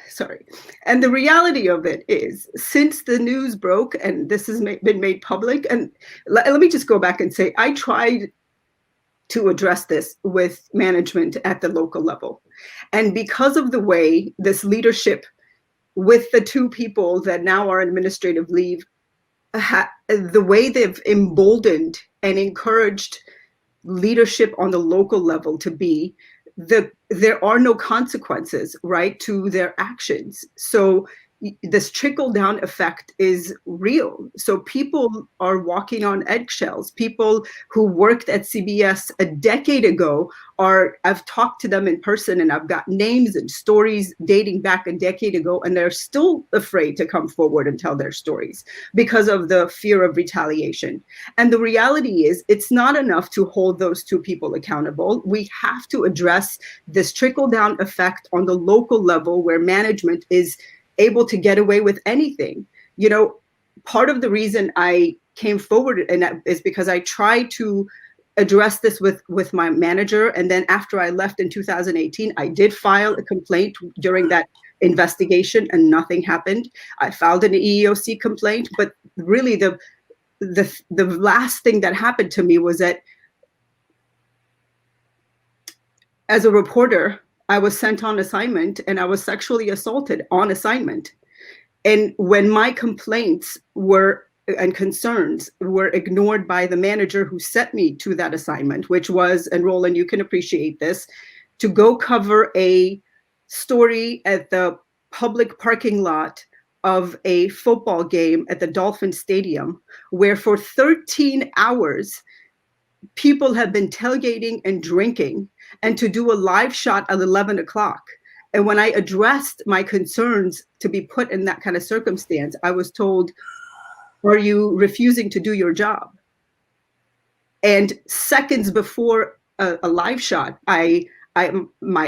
Sorry. And the reality of it is, since the news broke and this has been made public, and let me just go back and say, I tried to address this with management at the local level. And because of the way this leadership with the 2 people that now are on administrative leave, the way they've emboldened and encouraged leadership on the local level to be, there are no consequences, right, to their actions. So this trickle-down effect is real. So people are walking on eggshells. People who worked at CBS a decade ago I've talked to them in person, and I've got names and stories dating back a decade ago, and they're still afraid to come forward and tell their stories because of the fear of retaliation. And the reality is, it's not enough to hold those 2 people accountable. We have to address this trickle-down effect on the local level, where management is able to get away with anything. You know, part of the reason I came forward and that is because I tried to addressed this with my manager. And then after I left in 2018, I did file a complaint during that investigation and nothing happened. I filed an EEOC complaint, but really the last thing that happened to me was that as a reporter, I was sent on assignment and I was sexually assaulted on assignment. And when my complaints and concerns were ignored by the manager who sent me to that assignment, which was, and Roland, you can appreciate this, to go cover a story at the public parking lot of a football game at the Dolphin Stadium, where for 13 hours, people have been tailgating and drinking, and to do a live shot at 11 o'clock. And when I addressed my concerns to be put in that kind of circumstance, I was told, are you refusing to do your job? And seconds before a live shot, my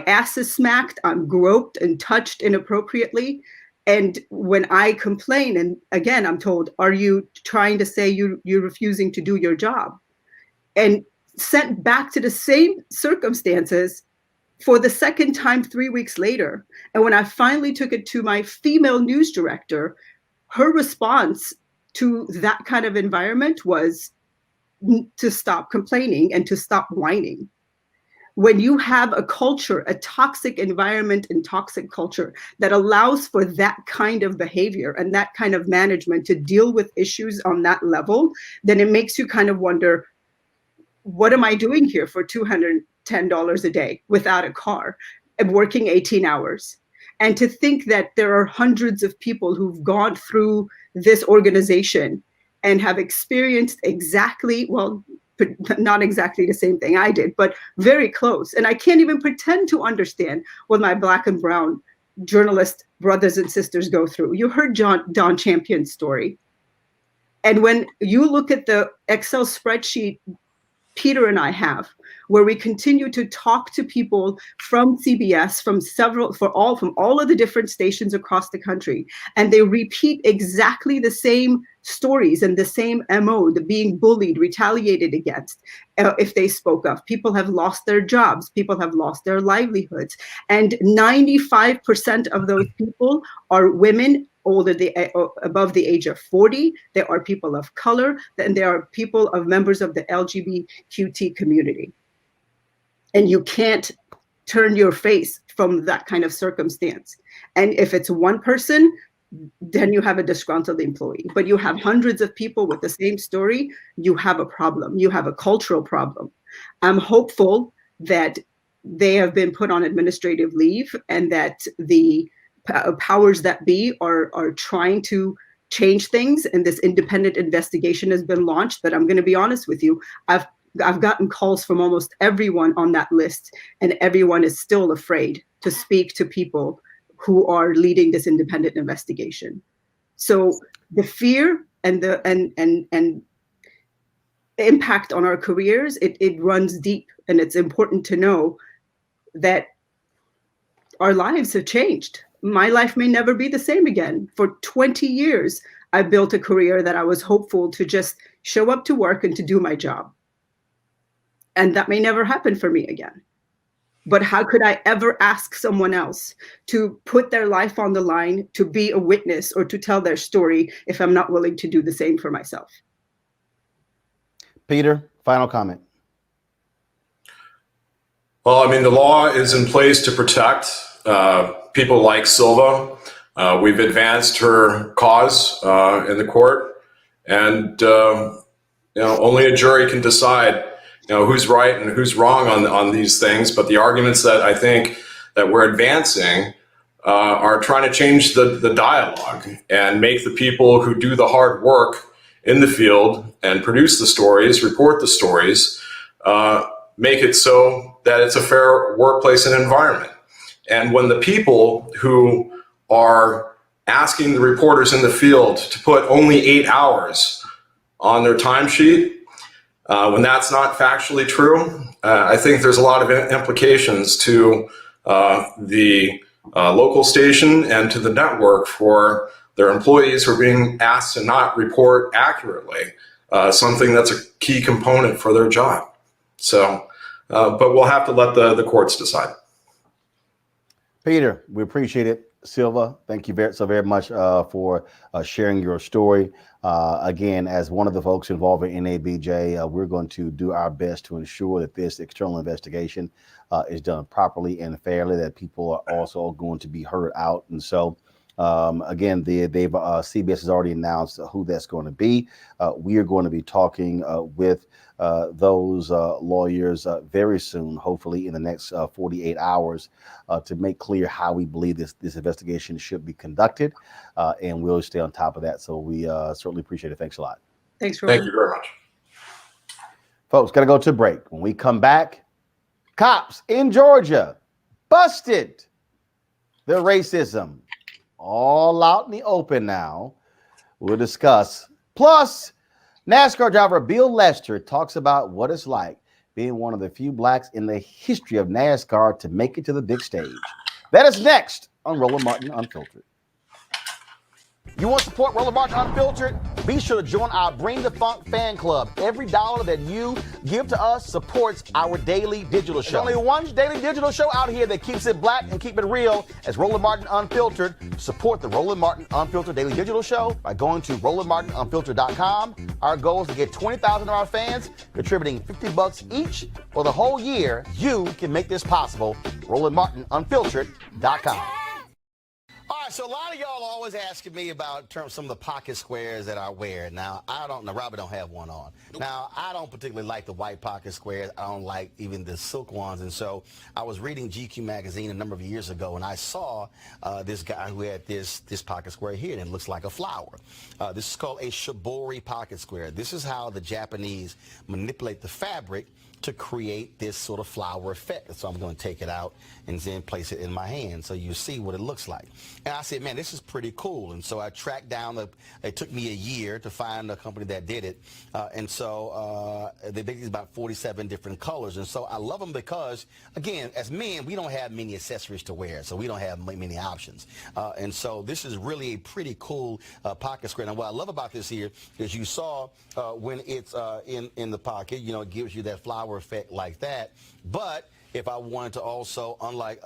ass is smacked, I'm groped and touched inappropriately. And when I complain, and again, I'm told, are you trying to say you're refusing to do your job? And sent back to the same circumstances for the second time 3 weeks later. And when I finally took it to my female news director, her response to that kind of environment was to stop complaining and to stop whining. When you have a culture, a toxic environment and toxic culture that allows for that kind of behavior and that kind of management to deal with issues on that level, then it makes you kind of wonder, what am I doing here for $210 a day without a car and working 18 hours? And to think that there are hundreds of people who've gone through this organization and have experienced exactly, well, not exactly the same thing I did, but very close. And I can't even pretend to understand what my Black and brown journalist brothers and sisters go through. You heard Don Champion's story. And when you look at the Excel spreadsheet Peter and I have, where we continue to talk to people from CBS, from all of the different stations across the country, and they repeat exactly the same stories and the same MO, the being bullied, retaliated against, if they spoke of. People have lost their jobs, people have lost their livelihoods, and 95% of those people are women above the age of 40. There are people of color, and there are people of members of the LGBTQT community. And you can't turn your face from that kind of circumstance. And if it's one person, then you have a disgruntled employee. But you have hundreds of people with the same story, you have a problem. You have a cultural problem. I'm hopeful that they have been put on administrative leave and that the powers that be are trying to change things, and this independent investigation has been launched. But I'm going to be honest with you, I've gotten calls from almost everyone on that list, and everyone is still afraid to speak to people who are leading this independent investigation. So the fear and the and impact on our careers, it runs deep, and it's important to know that our lives have changed. My life may never be the same again. For 20 years, I built a career that I was hopeful to just show up to work and to do my job. And that may never happen for me again. But how could I ever ask someone else to put their life on the line, to be a witness or to tell their story, if I'm not willing to do the same for myself? Peter, final comment. Well, I mean, the law is in place to protect people like Silva. We've advanced her cause in the court, and only a jury can decide who's right and who's wrong on these things. But the arguments that I think that we're advancing are trying to change the dialogue and make the people who do the hard work in the field and produce the stories, report the stories, make it so that it's a fair workplace and environment. And when the people who are asking the reporters in the field to put only 8 hours on their timesheet, when that's not factually true, I think there's a lot of implications to the local station and to the network for their employees who are being asked to not report accurately, something that's a key component for their job. So, but we'll have to let the courts decide. Peter, we appreciate it. Silva, thank you very much for sharing your story. Again, as one of the folks involved in NABJ, we're going to do our best to ensure that this external investigation is done properly and fairly, that people are also going to be heard out. And so, again, CBS has already announced who that's going to be. We are going to be talking with those lawyers very soon, hopefully in the next 48 hours, to make clear how we believe this investigation should be conducted, and we'll stay on top of that. So we certainly appreciate it. Thanks a lot. Thanks, Roland. Thank you very much. Folks, got to go to a break. When we come back, cops in Georgia busted the racism all out in the open now. We'll discuss. Plus, NASCAR driver Bill Lester talks about what it's like being one of the few blacks in the history of NASCAR to make it to the big stage. That is next on Roland Martin Unfiltered. You want to support Roland Martin Unfiltered? Be sure to join our Bring the Funk fan club. Every dollar that you give to us supports our daily digital show. There's only one daily digital show out here that keeps it black and keep it real as Roland Martin Unfiltered. Support the Roland Martin Unfiltered daily digital show by going to RolandMartinUnfiltered.com. Our goal is to get 20,000 of our fans contributing $50 each for the whole year. You can make this possible. RolandMartinUnfiltered.com. All right, so a lot of y'all always asking me about some of the pocket squares that I wear. Now, Robert don't have one on. Now, I don't particularly like the white pocket squares. I don't like even the silk ones. And so I was reading GQ magazine a number of years ago, and I saw this guy who had this pocket square here, and it looks like a flower. This is called a shibori pocket square. This is how the Japanese manipulate the fabric to create this sort of flower effect. So I'm going to take it out and then place it in my hand so you see what it looks like. And I said, man, this is pretty cool. And so I tracked down, it took me a year to find a company that did it. And so they make these about 47 different colors. And so I love them because, again, as men, we don't have many accessories to wear, so we don't have many options. And so this is really a pretty cool pocket square. Now, what I love about this here is you saw when it's in the pocket, it gives you that flower effect like that. But if I wanted to also, unlike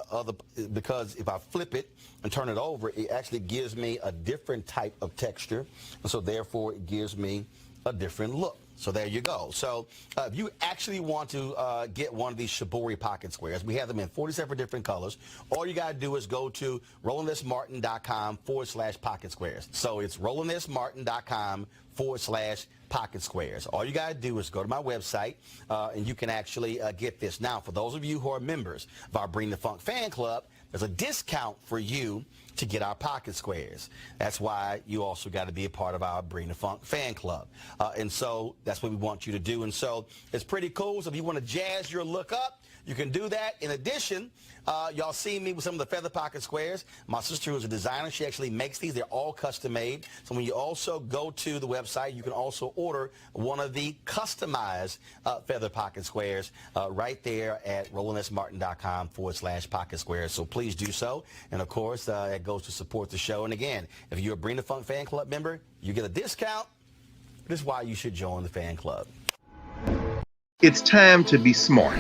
because if I flip it and turn it over, it actually gives me a different type of texture. And so therefore it gives me a different look. So there you go. So if you actually want to get one of these shibori pocket squares, we have them in 47 different colors. All you got to do is go to RolandSMartin.com/pocket squares. So it's RolandSMartin.com/pocket squares. All you got to do is go to my website and you can actually get this. Now, for those of you who are members of our Bring the Funk fan club, there's a discount for you to get our pocket squares. That's why you also got to be a part of our Bring the Funk fan club. And so that's what we want you to do. And so it's pretty cool. So if you want to jazz your look up, you can do that. In addition, y'all see me with some of the feather pocket squares. My sister, who's a designer, she actually makes these. They're all custom made. So when you also go to the website, you can also order one of the customized feather pocket squares right there at RolandSMartin.com/pocket squares. So please do so. And of course, it goes to support the show. And again, if you're a Bring the Funk fan club member, you get a discount. This is why you should join the fan club. It's time to be smart.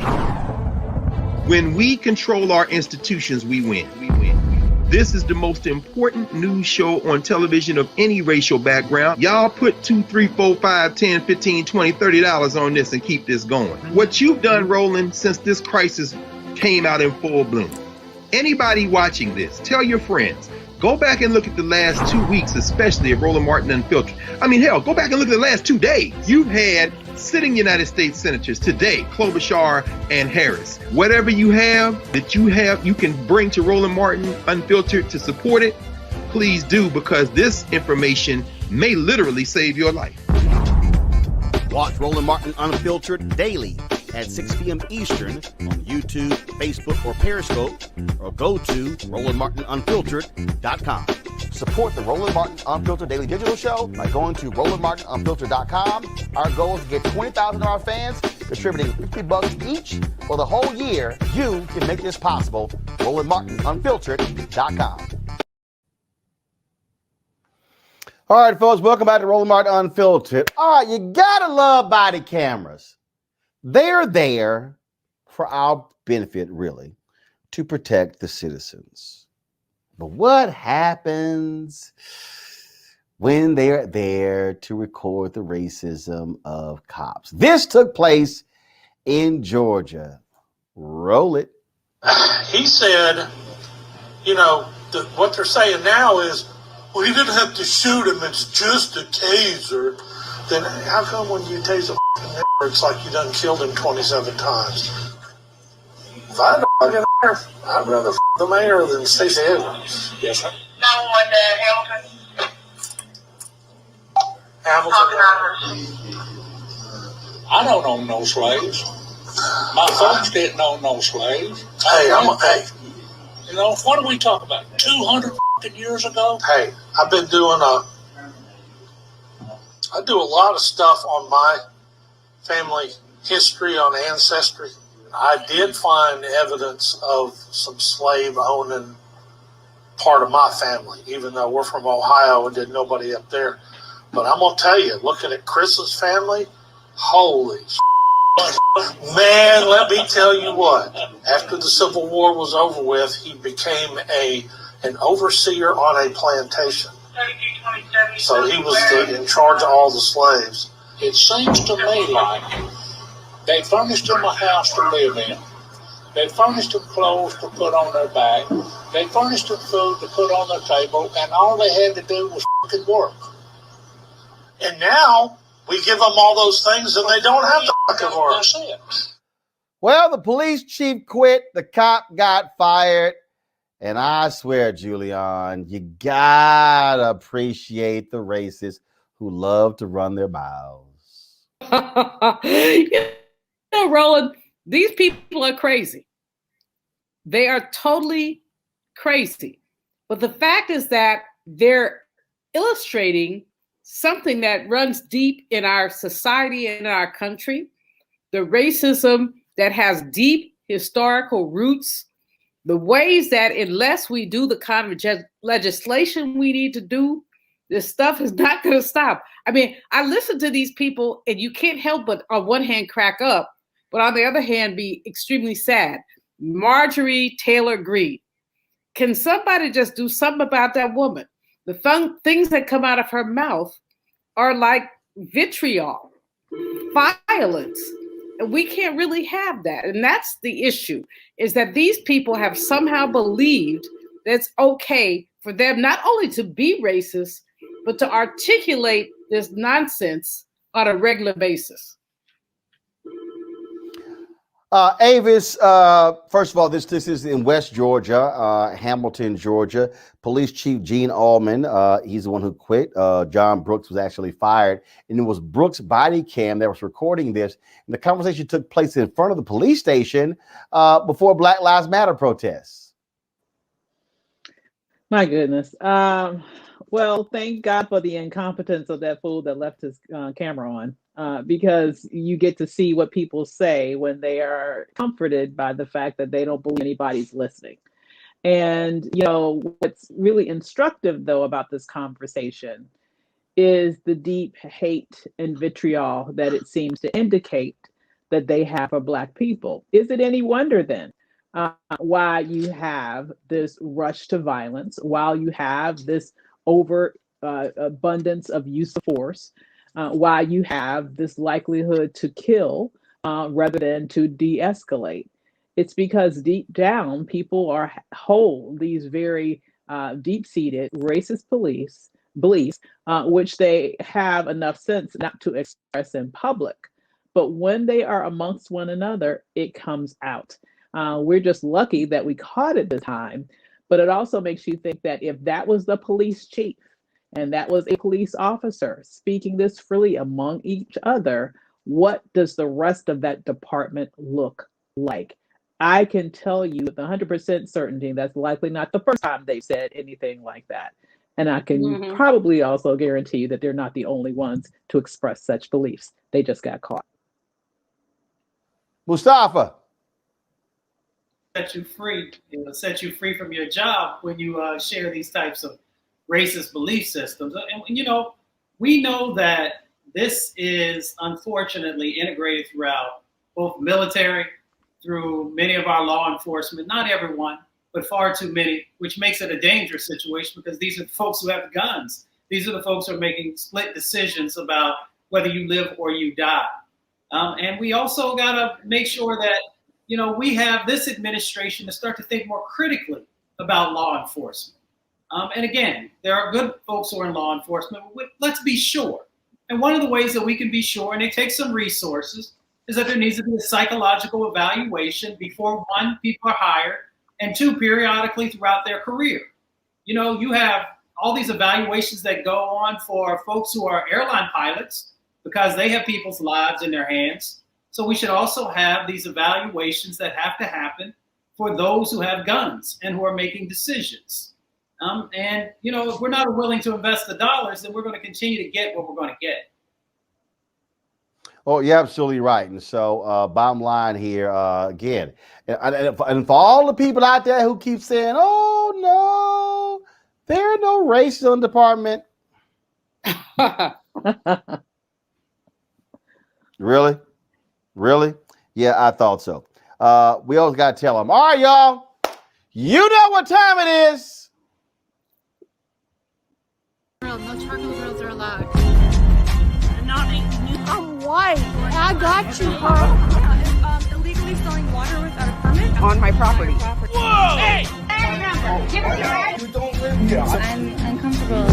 When we control our institutions, we win. This is the most important news show on television of any racial background. Y'all put $2, $3, $4, $5, $10, $15, $20, $30 on this and keep this going. What you've done, Roland, since this crisis came out in full bloom. Anybody watching this, tell your friends. Go back and look at the last 2 weeks, especially of Roland Martin Unfiltered. I mean, hell, go back and look at the last 2 days. You've had sitting United States senators today, Klobuchar and Harris. Whatever you have that you can bring to Roland Martin Unfiltered to support it, please do, because this information may literally save your life. Watch Roland Martin Unfiltered daily at 6 p.m. Eastern on YouTube, Facebook, or Periscope, or go to RolandMartinUnfiltered.com. Support the Roland Martin Unfiltered Daily Digital Show by going to RolandMartinUnfiltered.com. Our goal is to get 20,000 of our fans contributing $50 each for the whole year. You can make this possible. RolandMartinUnfiltered.com. All right, folks, welcome back to Roland Martin Unfiltered. All right, you gotta love body cameras. They're there for our benefit, really, to protect the citizens. But what happens when they're there to record the racism of cops? This took place in Georgia. Roll it. He said, you know, what they're saying now is, well, you didn't have to shoot him, it's just a taser. Then how come when you tase a f***ing nigger, it's like you done killed him 27 times? If I had a fucking nigger, I'd rather f*** the mayor than Stacey Abrams. Yes, sir. 911 Hamilton. I don't own no slaves. My folks didn't own no slaves. Hey, hey. You know, what are we talking about? 200 years ago? Hey, I do a lot of stuff on my family history, on ancestry. I did find evidence of some slave owning part of my family, even though we're from Ohio and did nobody up there. But I'm going to tell you, looking at Chris's family, holy man, let me tell you what. After the Civil War was over with, he became an overseer on a plantation. So he was in charge of all the slaves. It seems to me like they furnished him a house to live in. They furnished him clothes to put on their back. They furnished him food to put on their table, and all they had to do was fucking work. And now we give them all those things and they don't have to fucking work. That's it. Well, the police chief quit, the cop got fired, and I swear, Julian, you gotta appreciate the racists who love to run their mouths. You know, Roland, these people are crazy. They are totally crazy. But the fact is that they're illustrating something that runs deep in our society and in our country, the racism that has deep historical roots, the ways that unless we do the kind of legislation we need to do, this stuff is not going to stop. I mean, I listen to these people and you can't help but on one hand crack up, but on the other hand be extremely sad. Marjorie Taylor Greene. Can somebody just do something about that woman? The things that come out of her mouth are like vitriol, violence. And we can't really have that. And that's the issue, is that these people have somehow believed that it's okay for them not only to be racist, but to articulate this nonsense on a regular basis. Avis, first of all, this is in West Georgia, Hamilton, Georgia. Police Chief Gene Allman, he's the one who quit. John Brooks was actually fired, and it was Brooks' body cam that was recording this. And the conversation took place in front of the police station before Black Lives Matter protests. My goodness. Well, thank God for the incompetence of that fool that left his camera on. Because you get to see what people say when they are comforted by the fact that they don't believe anybody's listening. And, you know, what's really instructive, though, about this conversation is the deep hate and vitriol that it seems to indicate that they have for Black people. Is it any wonder, then, why you have this rush to violence, while you have this abundance of use of force, why you have this likelihood to kill rather than to de-escalate? It's because deep down, people hold these very deep-seated racist beliefs, which they have enough sense not to express in public. But when they are amongst one another, it comes out. We're just lucky that we caught it this time. But it also makes you think that if that was the police chief, and that was a police officer speaking this freely among each other, what does the rest of that department look like? I can tell you with 100% certainty that's likely not the first time they've said anything like that. And I can probably also guarantee you that they're not the only ones to express such beliefs. They just got caught. Mustafa. Set you free. It will set you free from your job when you share these types of racist belief systems. And, you know, we know that this is unfortunately integrated throughout both military, through many of our law enforcement, not everyone, but far too many, which makes it a dangerous situation because these are the folks who have guns. These are the folks who are making split decisions about whether you live or you die. And we also got to make sure that, we have this administration to start to think more critically about law enforcement. And again, there are good folks who are in law enforcement, but let's be sure. And one of the ways that we can be sure, and it takes some resources, is that there needs to be a psychological evaluation before, one, people are hired, and two, periodically throughout their career. You have all these evaluations that go on for folks who are airline pilots because they have people's lives in their hands. So we should also have these evaluations that have to happen for those who have guns and who are making decisions. And if we're not willing to invest the dollars, then we're going to continue to get what we're going to get. Oh, you're absolutely right. And so bottom line here, again, and for all the people out there who keep saying, oh, no, there are no racists in the department. Really? Really? Yeah, I thought so. We always got to tell them, all right, y'all, you know what time it is. No charcoal grills are allowed. I'm white. I got you, bro. Illegally selling water without a permit On my property. Whoa! Hey! You don't live here. I'm uncomfortable.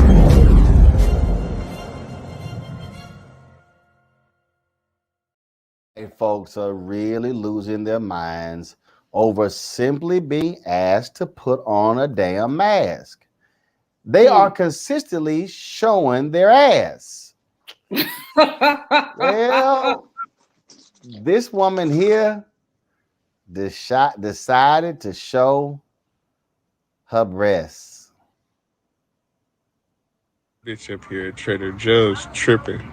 Hey, folks are really losing their minds over simply being asked to put on a damn mask. They are consistently showing their ass. Well, this woman here decided to show her breasts. Bitch up here at Trader Joe's tripping.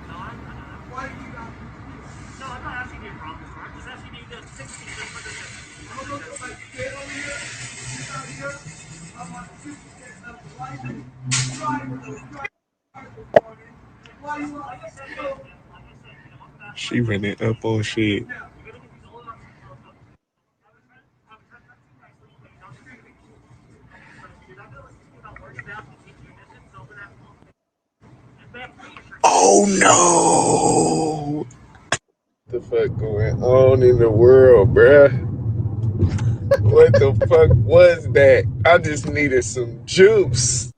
She running up on shit. Oh no! What the fuck going on in the world, bruh? What the fuck was that? I just needed some juice.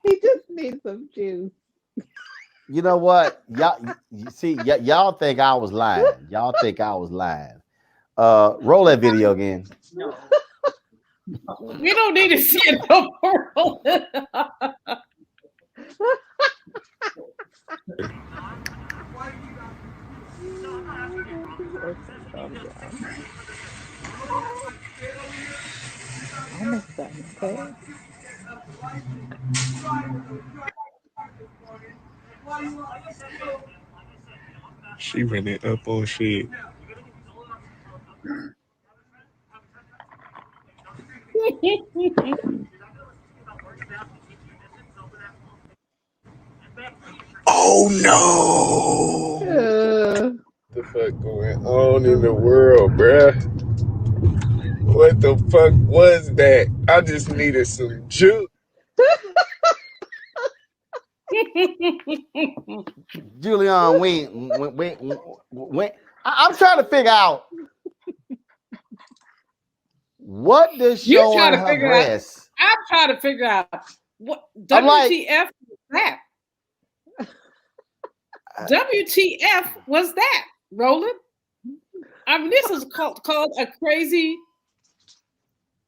He just needs some juice. You know what? Y'all think I was lying. Y'all think I was lying. Roll that video again. No. We don't need to see it no more. Almost done. Okay. She running up on shit. Oh no! What the fuck going on in the world, bruh? What the fuck was that? I just needed some juice. Julian, I'm trying to figure out what does showing her breasts. I'm trying to figure out what I'm like, WTF was that? WTF was that, Roland? I mean, this is called a crazy,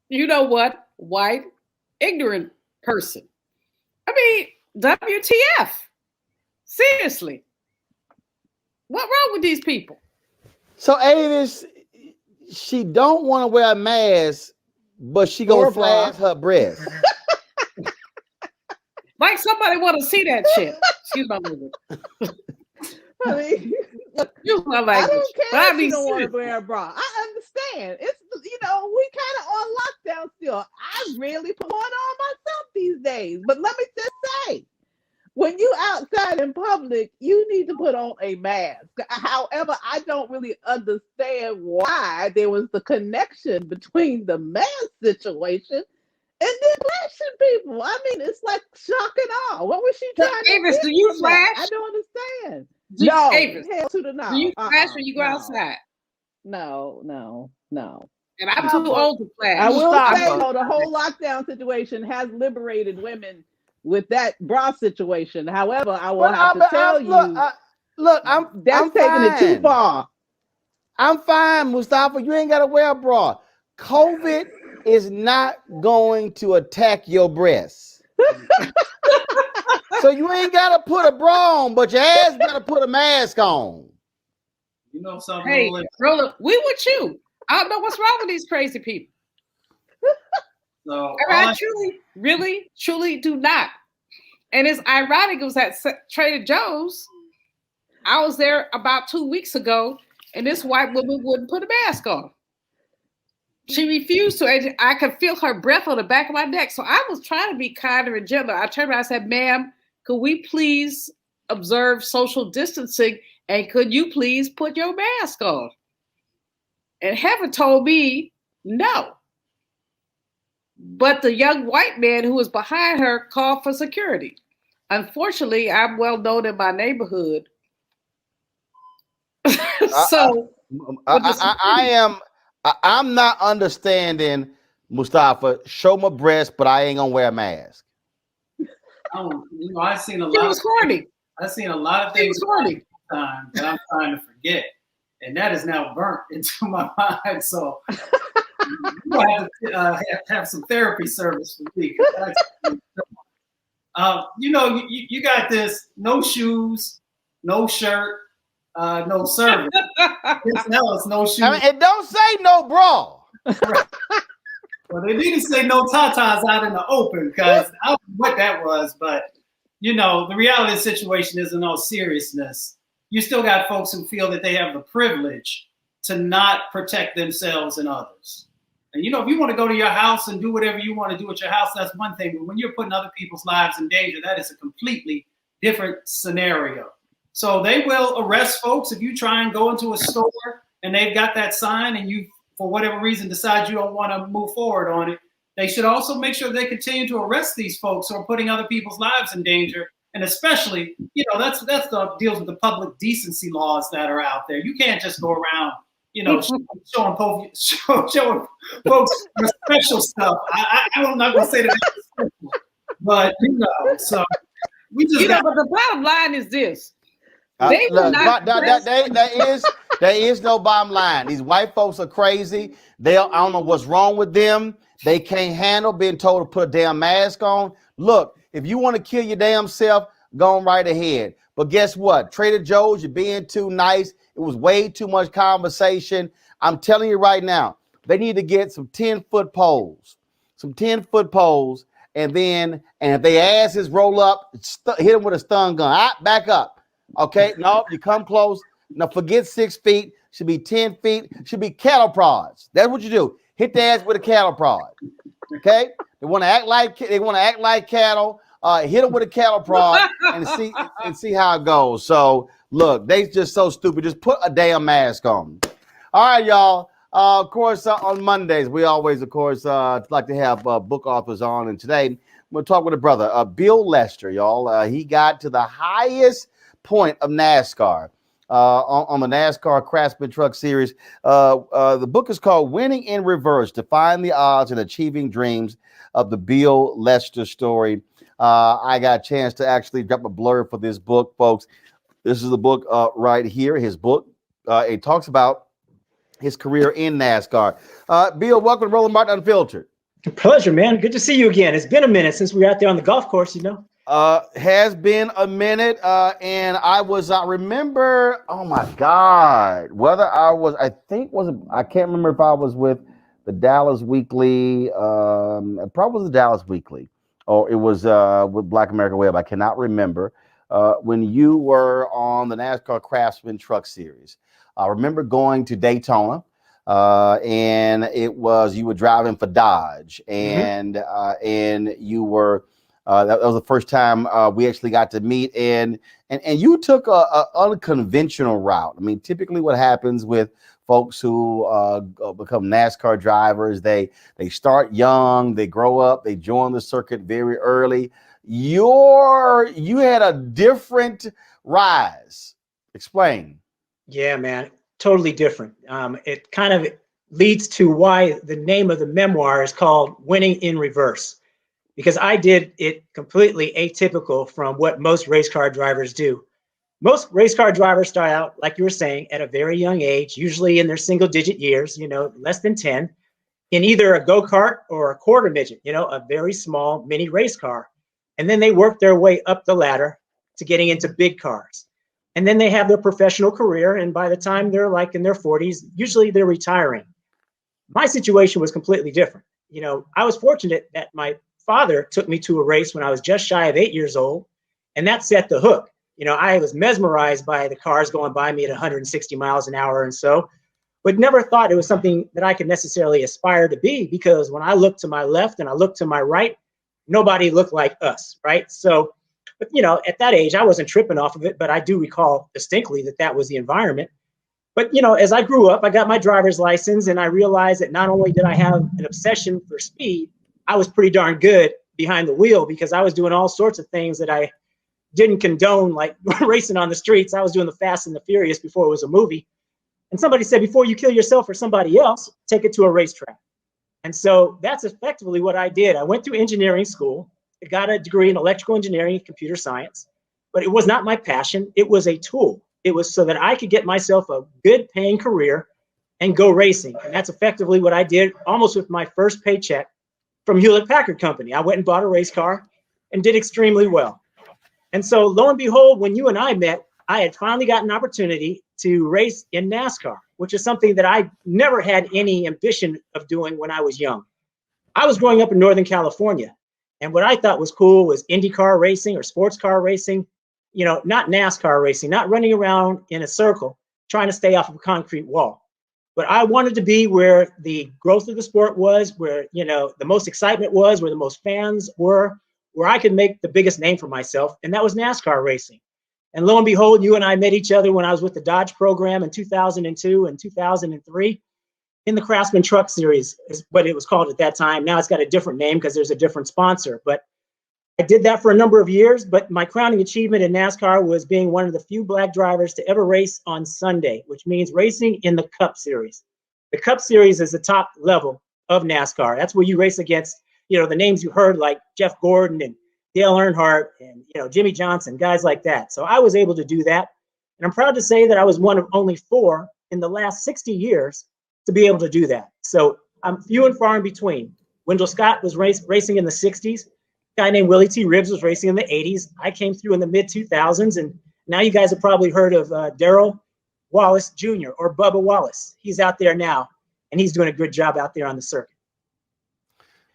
you know what, white, ignorant person. I mean, WTF? Seriously. What's wrong with these people? So Avis, she don't want to wear a mask, but she gonna flash her breasts. Like somebody want to see that shit. Excuse my language. I mean, look, my language. I don't care if you don't want to serious. wear a bra. I understand. It's, we kind of on lockdown still. I rarely put one on myself these days. But let me just when you outside in public, you need to put on a mask. However, I don't really understand why there was the connection between the mask situation and then flashing people. I mean, it's like shock and awe. What was she trying Avis, to do get you from that? flash? I don't understand. Avis, Hell to the no. do you flash when you go outside? No. And I'm too old to flash. I will say, though, the whole lockdown situation has liberated women with that bra situation. However, I will have to tell you, I'm taking fine. it too far. I'm fine, Mustafa. You ain't got to wear a bra. COVID is not going to attack your breasts. So you ain't got to put a bra on, but your ass got to put a mask on. You know something? Hey, Roland, we with you. I don't know what's wrong with these crazy people. So I truly do not. And it's ironic. It was at Trader Joe's. I was there about 2 weeks ago, and this white woman wouldn't put a mask on. She refused to, and I could feel her breath on the back of my neck. So I was trying to be kinder and gentler. I turned around and said, "Ma'am, could we please observe social distancing, and could you please put your mask on?" And heaven told me no. But the young white man who was behind her called for security. Unfortunately, I'm well known in my neighborhood. So I'm not understanding, Mustafa. Show my breast, but I ain't gonna wear a mask. I've seen a lot. She was horny. I've seen a lot of things that I'm trying to forget, and that is now burnt into my mind. So you have to have some therapy service for me. You got this: no shoes, no shirt, no service. It's no shoes. I mean, it don't say no bra. Well, they didn't say no tatas out in the open, because I don't know what that was, but the reality of the situation is, in all seriousness, you still got folks who feel that they have the privilege to not protect themselves and others. And if you want to go to your house and do whatever you want to do at your house, that's one thing. But when you're putting other people's lives in danger, that is a completely different scenario. So they will arrest folks if you try and go into a store and they've got that sign and you, for whatever reason, decide you don't want to move forward on it. They should also make sure they continue to arrest these folks who are putting other people's lives in danger. And especially, that's the deals with the public decency laws that are out there. You can't just go around, showing folks special stuff. I'm not going to say that, but so we just. But the bottom line is this: they will not. There is no bottom line. These white folks are crazy. I don't know what's wrong with them. They can't handle being told to put a damn mask on. Look, if you want to kill your damn self, go right ahead. But guess what? Trader Joe's, you're being too nice. It was way too much conversation. I'm telling you right now, they need to get some 10-foot poles. And if they asses roll up, hit them with a stun gun. Back up. Okay, no, you come close. Now forget 6 feet. Should be 10 feet. Should be cattle prods. That's what you do. Hit the ass with a cattle prod. Okay, they want to act like cattle. Hit them with a cattle prod and see how it goes. So look, they just so stupid. Just put a damn mask on. All right, y'all. Of course, on Mondays we always, of course, like to have book authors on, and today we'll talk with a brother, Bill Lester, y'all. He got to the highest point of NASCAR on the NASCAR Craftsman Truck Series. The book is called Winning in Reverse: Defying the Odds and Achieving Dreams of the Bill Lester Story. I got a chance to actually drop a blurb for this book, folks. This is the book right here, his book. It talks about his career in NASCAR. Bill, welcome to Roland Martin Unfiltered. Pleasure, man. Good to see you again. It's been a minute since we were out there on the golf course, Has been a minute, and I remember, oh my God, whether I can't remember if I was with the Dallas Weekly, it probably was the Dallas Weekly, or it was with Black America Web. I cannot remember when you were on the NASCAR Craftsman Truck Series. I remember going to Daytona, and you were driving for Dodge, and you were That was the first time we actually got to meet, and you took a unconventional route. I mean, typically what happens with folks who become NASCAR drivers, they start young, they grow up, they join the circuit very early. You had a different rise. Explain. Yeah, man, totally different. It kind of leads to why the name of the memoir is called Winning in Reverse, because I did it completely atypical from what most race car drivers do. Most race car drivers start out, like you were saying, at a very young age, usually in their single digit years, less than 10, in either a go-kart or a quarter midget, a very small mini race car. And then they work their way up the ladder to getting into big cars. And then they have their professional career. And by the time they're like in their 40s, usually they're retiring. My situation was completely different. I was fortunate that my father took me to a race when I was just shy of 8 years old, and that set the hook. I was mesmerized by the cars going by me at 160 miles an hour and so, but never thought it was something that I could necessarily aspire to be, because when I looked to my left and I looked to my right, nobody looked like us, right? So, but at that age, I wasn't tripping off of it, but I do recall distinctly that that was the environment. But as I grew up, I got my driver's license, and I realized that not only did I have an obsession for speed, I was pretty darn good behind the wheel, because I was doing all sorts of things that I didn't condone, like racing on the streets. I was doing the Fast and the Furious before it was a movie. And somebody said, before you kill yourself or somebody else, take it to a racetrack. And so that's effectively what I did. I went through engineering school. I got a degree in electrical engineering and computer science, but it was not my passion. It was a tool. It was so that I could get myself a good paying career and go racing. And that's effectively what I did almost with my first paycheck from Hewlett-Packard Company. I went and bought a race car and did extremely well. And so lo and behold, when you and I met, I had finally got an opportunity to race in NASCAR, which is something that I never had any ambition of doing when I was young. I was growing up in Northern California, and what I thought was cool was IndyCar racing or sports car racing, not NASCAR racing, not running around in a circle trying to stay off of a concrete wall. But I wanted to be where the growth of the sport was, where the most excitement was, where the most fans were, where I could make the biggest name for myself, and that was NASCAR racing. And lo and behold, you and I met each other when I was with the Dodge program in 2002 and 2003 in the Craftsman Truck Series, is what it was called at that time. Now it's got a different name because there's a different sponsor. But I did that for a number of years, but my crowning achievement in NASCAR was being one of the few Black drivers to ever race on Sunday, which means racing in the Cup Series. The Cup Series is the top level of NASCAR. That's where you race against, the names you heard like Jeff Gordon and Dale Earnhardt and, Jimmy Johnson, guys like that. So I was able to do that. And I'm proud to say that I was one of only 4 in the last 60 years to be able to do that. So I'm few and far in between. Wendell Scott was racing in the 60s. A guy named Willie T. Ribbs was racing in the 80s. I came through in the mid 2000s. And now you guys have probably heard of Darrell Wallace Jr. or Bubba Wallace. He's out there now, and he's doing a good job out there on the circuit.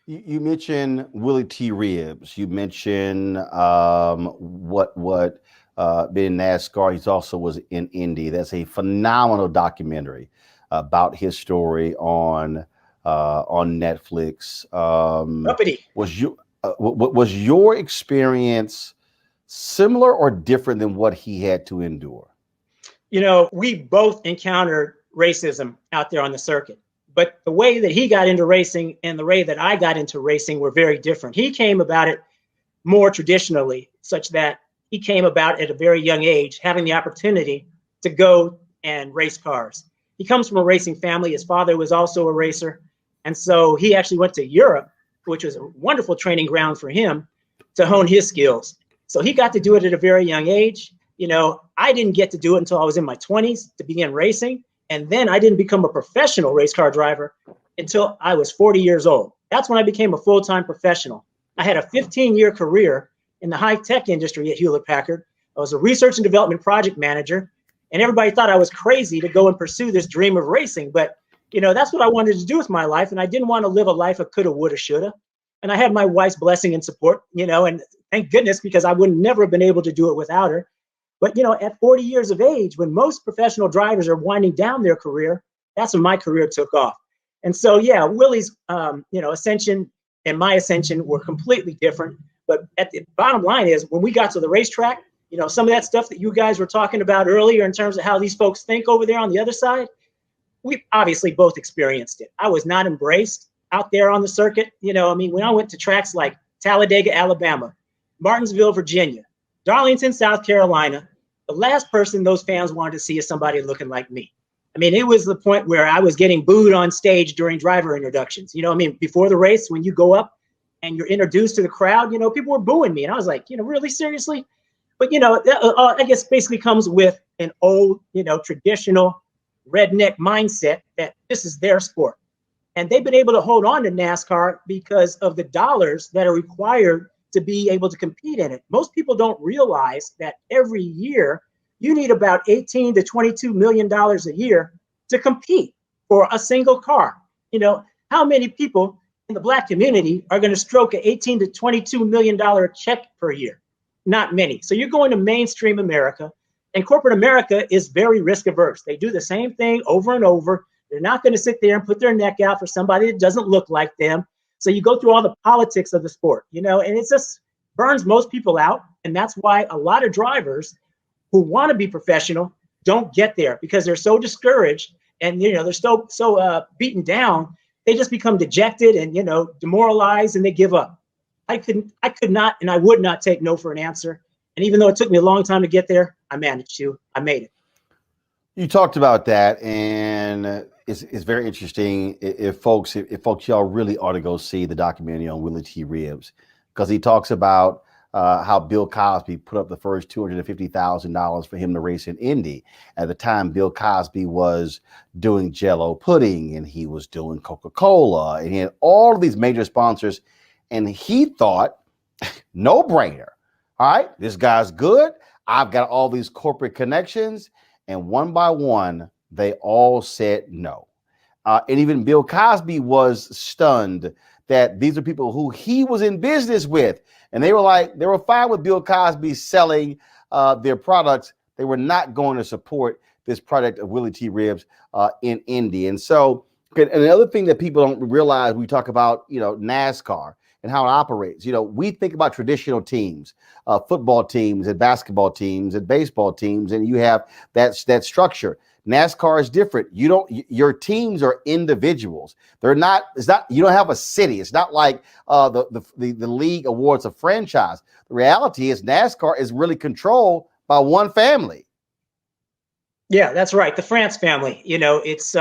You mentioned Willie T. Ribbs. You mentioned what being NASCAR. He also was in Indy. That's a phenomenal documentary about his story on Netflix. Was your experience similar or different than what he had to endure? We both encountered racism out there on the circuit. But the way that he got into racing and the way that I got into racing were very different. He came about it more traditionally, such that he came about at a very young age, having the opportunity to go and race cars. He comes from a racing family. His father was also a racer. And so he actually went to Europe, which was a wonderful training ground for him to hone his skills. So he got to do it at a very young age. I didn't get to do it until I was in my 20s to begin racing. And then I didn't become a professional race car driver until I was 40 years old. That's when I became a full-time professional. I had a 15-year career in the high-tech industry at Hewlett-Packard. I was a research and development project manager, and everybody thought I was crazy to go and pursue this dream of racing. But, that's what I wanted to do with my life, and I didn't want to live a life of coulda, woulda, shoulda. And I had my wife's blessing and support, and thank goodness, because I would never have been able to do it without her. But, at 40 years of age, when most professional drivers are winding down their career, that's when my career took off. And so, yeah, Willie's, ascension and my ascension were completely different. But at the bottom line is, when we got to the racetrack, you know, some of that stuff that you guys were talking about earlier in terms of how these folks think over there on the other side, we obviously both experienced it. I was not embraced out there on the circuit. You know, I mean, when I went to tracks like Talladega, Alabama, Martinsville, Virginia, Darlington, South Carolina, the last person those fans wanted to see is somebody looking like me. I mean, it was the point where I was getting booed on stage during driver introductions. You know, I mean, before the race, when you go up and you're introduced to the crowd, you know, people were booing me. And I was like, you know, really, seriously? But, you know, I guess basically comes with an old, you know, traditional redneck mindset that this is their sport. And they've been able to hold on to NASCAR because of the dollars that are required to be able to compete in it. Most people don't realize that every year you need about $18 to $22 million a year to compete for a single car. You know, how many people in the Black community are going to stroke an $18 to $22 million check per year? Not many. So you're going to mainstream America, and corporate America is very risk averse. They do the same thing over and over. They're not going to sit there and put their neck out for somebody that doesn't look like them. So you go through all the politics of the sport, you know, and it just burns most people out. And that's why a lot of drivers who want to be professional don't get there, because they're so discouraged and, you know, they're so beaten down. They just become dejected and, you know, demoralized, and they give up. I could not, and I would not take no for an answer. And even though it took me a long time to get there, I managed to. I made it. You talked about that, and it's very interesting. If folks y'all really ought to go see the documentary on Willie T. Ribbs, because he talks about how Bill Cosby put up the first $250,000 for him to race in Indy. At the time, Bill Cosby was doing Jell-O pudding, and he was doing Coca-Cola, and he had all of these major sponsors, and he thought, no brainer. All right, this guy's good. I've got all these corporate connections. And one by one, they all said no. And even Bill Cosby was stunned that these are people who he was in business with. And they were fine with Bill Cosby selling their products. They were not going to support this project of Willie T. Ribbs in Indy. And so, and another thing that people don't realize, we talk about, you know, NASCAR and how it operates. You know, we think about traditional teams, football teams and basketball teams and baseball teams, and you have that structure. NASCAR is different. Your teams are individuals. They're not, you don't have a city. It's not like the league awards a franchise. The reality is NASCAR is really controlled by one family. Yeah, that's right. The France family. You know, it's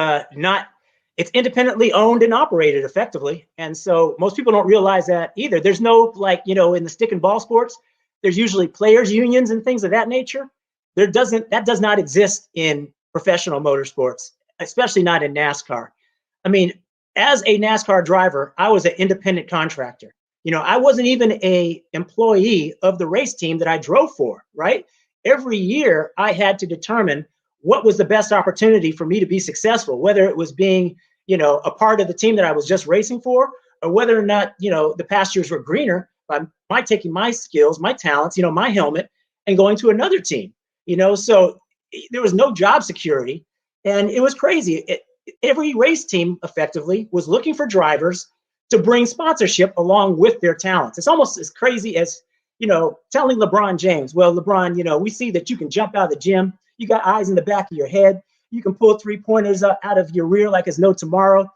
it's independently owned and operated effectively. And so most people don't realize that either. There's no, like, you know, in the stick and ball sports, there's usually players unions and things of that nature. That does not exist in professional motorsports, especially not in NASCAR. I mean, as a NASCAR driver, I was an independent contractor. You know, I wasn't even an employee of the race team that I drove for, right? Every year I had to determine what was the best opportunity for me to be successful, whether it was being, you know, a part of the team that I was just racing for, or whether or not, you know, the pastures were greener by my taking my skills, my talents, you know, my helmet, and going to another team, you know. So there was no job security, and it was crazy. Every race team effectively was looking for drivers to bring sponsorship along with their talents. It's almost as crazy as, you know, telling LeBron James, well, LeBron, you know, we see that you can jump out of the gym. You got eyes in the back of your head. You can pull 3-pointers out of your rear like it's no tomorrow.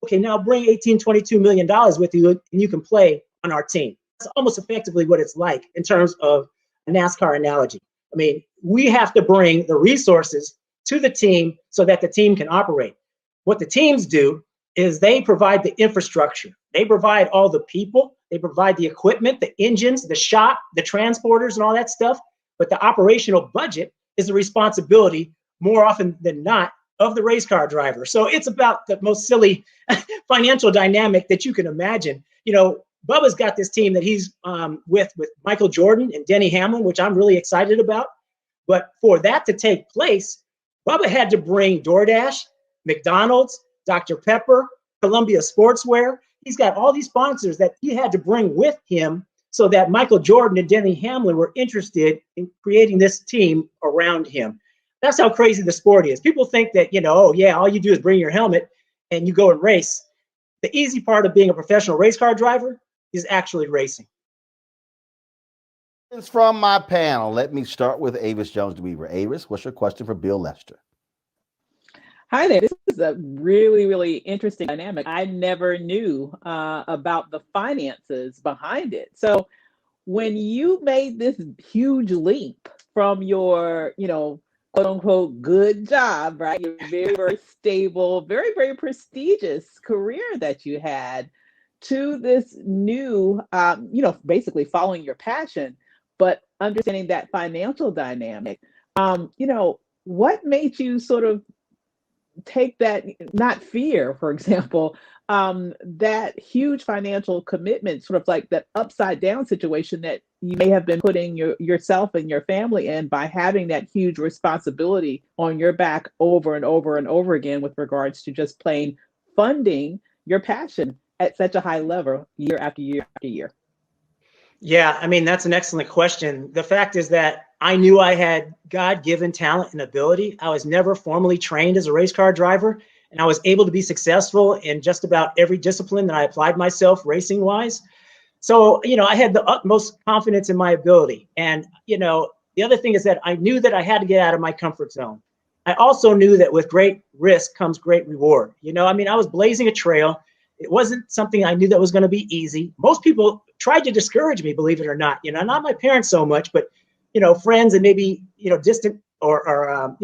Okay, now bring $22 million with you, and you can play on our team. That's almost effectively what it's like in terms of a NASCAR analogy. I mean, we have to bring the resources to the team so that the team can operate. What the teams do is they provide the infrastructure. They provide all the people. They provide the equipment, the engines, the shop, the transporters, and all that stuff. But the operational budget is the responsibility, more often than not, of the race car driver. So it's about the most silly financial dynamic that you can imagine. You know, Bubba's got this team that he's with Michael Jordan and Denny Hamlin, which I'm really excited about. But for that to take place, Bubba had to bring DoorDash, McDonald's, Dr. Pepper, Columbia Sportswear. He's got all these sponsors that he had to bring with him so that Michael Jordan and Denny Hamlin were interested in creating this team around him. That's how crazy the sport is. People think that, you know, oh yeah, all you do is bring your helmet and you go and race. The easy part of being a professional race car driver is actually racing. It's from my panel. Let me start with Avis Jones-DeWeaver. Avis, what's your question for Bill Lester? Hi there. This is a really, really interesting dynamic. I never knew about the finances behind it. So when you made this huge leap from your, quote unquote, good job, right? Your very, very stable, very, very prestigious career that you had to this new, basically following your passion, but understanding that financial dynamic, what made you sort of take that, not fear, for example, that huge financial commitment, sort of like that upside down situation that you may have been putting yourself and your family in by having that huge responsibility on your back over and over and over again with regards to just plain funding your passion at such a high level year after year after year? Yeah, I mean, that's an excellent question. The fact is that I knew I had God-given talent and ability. I was never formally trained as a race car driver, and I was able to be successful in just about every discipline that I applied myself racing-wise. So, I had the utmost confidence in my ability. And, the other thing is that I knew that I had to get out of my comfort zone. I also knew that with great risk comes great reward. I was blazing a trail. It wasn't something I knew that was going to be easy. Most people tried to discourage me, believe it or not. Not my parents so much, but friends and maybe distant or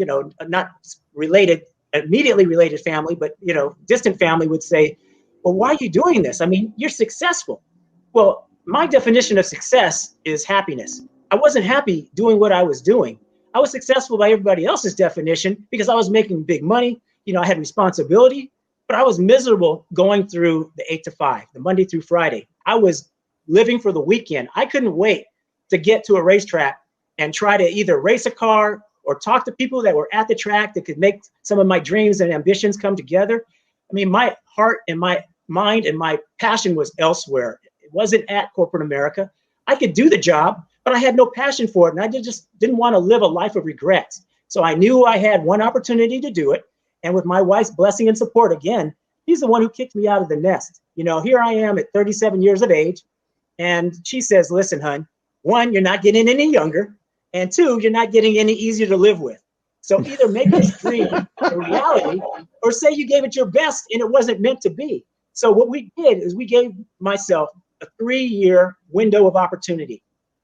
not related, immediately related family, but distant family would say, "Well, why are you doing this? I mean, you're successful." Well, my definition of success is happiness. I wasn't happy doing what I was doing. I was successful by everybody else's definition because I was making big money. I had responsibility. But I was miserable going through the 8 to 5, the Monday through Friday. I was living for the weekend. I couldn't wait to get to a racetrack and try to either race a car or talk to people that were at the track that could make some of my dreams and ambitions come together. I mean, my heart and my mind and my passion was elsewhere. It wasn't at corporate America. I could do the job, but I had no passion for it. And I just didn't want to live a life of regrets. So I knew I had one opportunity to do it. And with my wife's blessing and support, again, he's the one who kicked me out of the nest. Here I am at 37 years of age. And she says, "Listen, hon, one, you're not getting any younger. And two, you're not getting any easier to live with. So either make this dream a reality or say you gave it your best and it wasn't meant to be." So what we did is we gave myself a 3-year window of opportunity.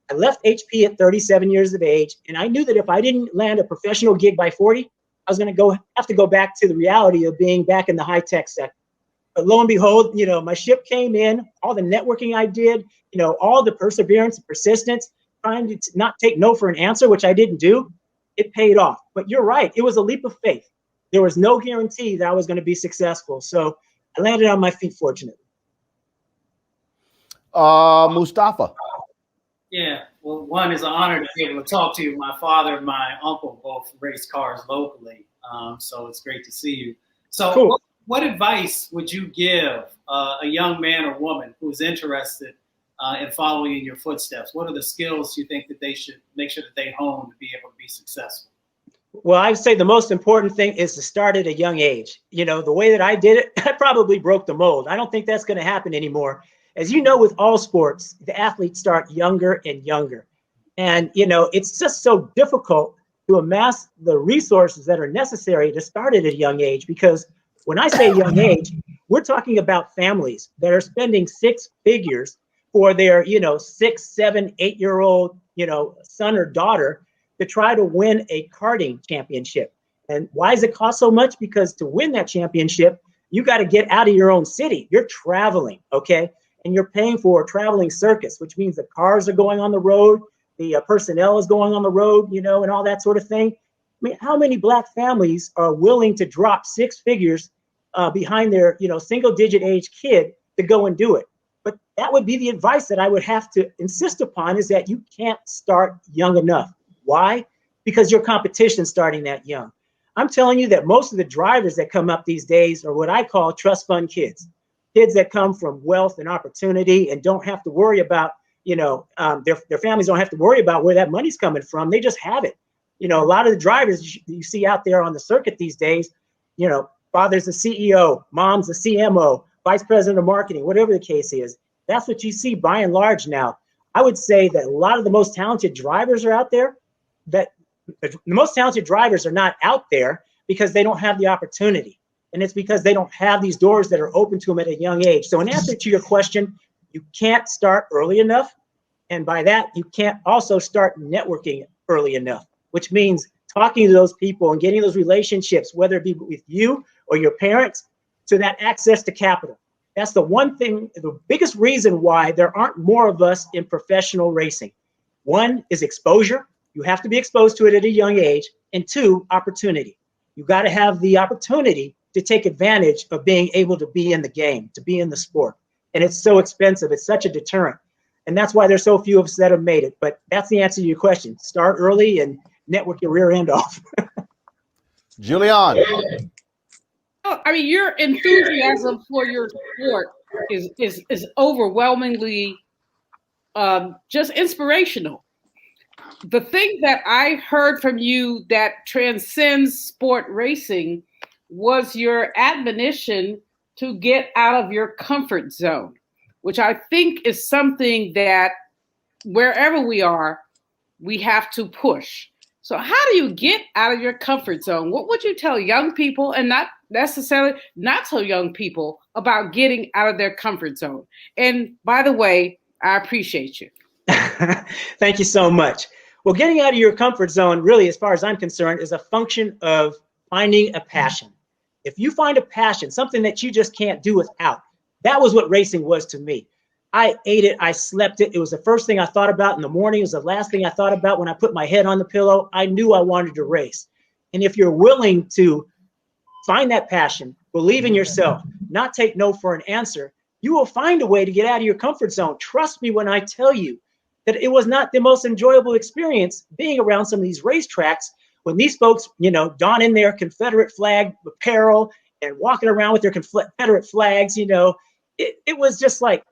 I left HP at 37 years of age. And I knew that if I didn't land a professional gig by 40, I was going to have to go back to the reality of being back in the high tech sector. But lo and behold, my ship came in, all the networking I did, all the perseverance and persistence, trying to not take no for an answer, which I didn't do, it paid off. But you're right, it was a leap of faith. There was no guarantee that I was going to be successful. So I landed on my feet, fortunately. Mustafa. Yeah, well, one is an honor to be able to talk to you. My father and my uncle both race cars locally, so it's great to see you. So cool. what advice would you give a young man or woman who's interested in following in your footsteps? What are the skills you think that they should make sure that they hone to be able to be successful? Well, I'd say the most important thing is to start at a young age. The way that I did it, I probably broke the mold. I don't think that's going to happen anymore. As you know, with all sports, the athletes start younger and younger. And, it's just so difficult to amass the resources that are necessary to start at a young age. Because when I say young age, we're talking about families that are spending 6 figures for their, 6, 7, 8-year-old, son or daughter to try to win a karting championship. And why does it cost so much? Because to win that championship, you got to get out of your own city. You're traveling, okay? And you're paying for a traveling circus, which means the cars are going on the road, the personnel is going on the road, and all that sort of thing. I mean, how many Black families are willing to drop 6 figures behind their, single-digit age kid to go and do it? But that would be the advice that I would have to insist upon, is that you can't start young enough. Why? Because your competition's starting that young. I'm telling you that most of the drivers that come up these days are what I call trust fund kids. Kids that come from wealth and opportunity and don't have to worry about, their families don't have to worry about where that money's coming from. They just have it. A lot of the drivers you see out there on the circuit these days, father's the CEO, mom's the CMO, vice president of marketing, whatever the case is. That's what you see by and large now. I would say that a lot of the most talented drivers are out there. That the most talented drivers are not out there because they don't have the opportunity. And it's because they don't have these doors that are open to them at a young age. So in answer to your question, you can't start early enough. And by that, you can't also start networking early enough, which means talking to those people and getting those relationships, whether it be with you or your parents, to that access to capital. That's the one thing, the biggest reason why there aren't more of us in professional racing. One is exposure. You have to be exposed to it at a young age. And two, opportunity. You got to have the opportunity to take advantage of being able to be in the game, to be in the sport. And it's so expensive. It's such a deterrent. And that's why there's so few of us that have made it. But that's the answer to your question. Start early and network your rear end off. Julian. I mean, your enthusiasm for your sport is overwhelmingly just inspirational. The thing that I heard from you that transcends sport racing was your admonition to get out of your comfort zone, which I think is something that wherever we are, we have to push. So how do you get out of your comfort zone? What would you tell young people, and not necessarily not so young people, about getting out of their comfort zone? And by the way, I appreciate you. Thank you so much. Well, getting out of your comfort zone, really, as far as I'm concerned, is a function of finding a passion. If you find a passion, something that you just can't do without, that was what racing was to me. I ate it, I slept it. It was the first thing I thought about in the morning. It was the last thing I thought about when I put my head on the pillow. I knew I wanted to race. And if you're willing to find that passion, believe in yourself, not take no for an answer, you will find a way to get out of your comfort zone. Trust me when I tell you that it was not the most enjoyable experience being around some of these racetracks when these folks, you know, donning their Confederate flag apparel and walking around with their Confederate flags. You know, it was just like,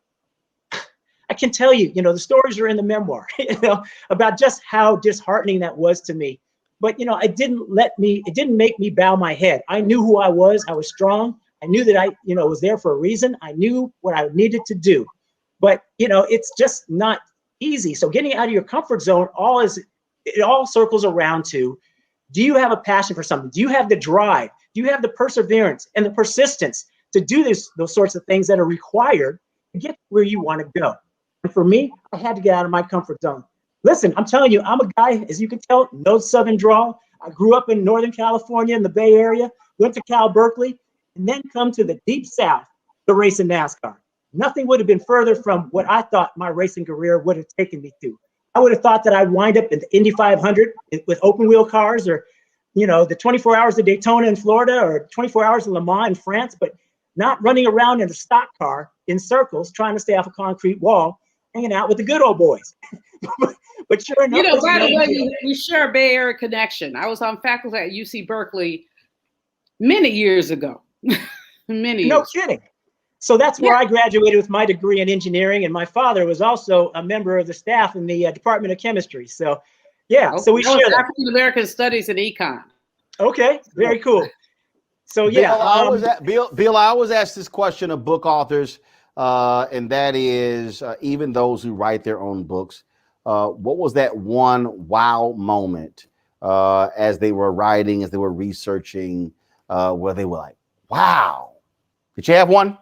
I can tell you, you know, the stories are in the memoir, you know, about just how disheartening that was to me. But, you know, it didn't make me bow my head. I knew who I was. I was strong. I knew that I, you know, was there for a reason. I knew what I needed to do. But, you know, it's just not easy. So getting out of your comfort zone, it all circles around to, do you have a passion for something? Do you have the drive? Do you have the perseverance and the persistence to do those sorts of things that are required to get where you want to go? And for me, I had to get out of my comfort zone. Listen, I'm telling you, I'm a guy, as you can tell, no Southern drawl. I grew up in Northern California in the Bay Area, went to Cal Berkeley, and then come to the deep South to race in NASCAR. Nothing would have been further from what I thought my racing career would have taken me to. I would have thought that I'd wind up in the Indy 500 with open wheel cars, or, you know, the 24 hours of Daytona in Florida, or 24 hours of Le Mans in France, but not running around in a stock car in circles, trying to stay off a concrete wall, hanging out with the good old boys. But sure enough, you know, by the way, we share a Bay Area connection. I was on faculty at UC Berkeley many years ago. No kidding. So that's where I graduated with my degree in engineering, and my father was also a member of the staff in the Department of Chemistry. So, yeah, so we share that. African American Studies and Econ. Okay, very cool. So yeah, Bill, I always ask this question of book authors, and that is even those who write their own books. What was that one wow moment as they were writing, as they were researching, where they were like, wow? Did you have one?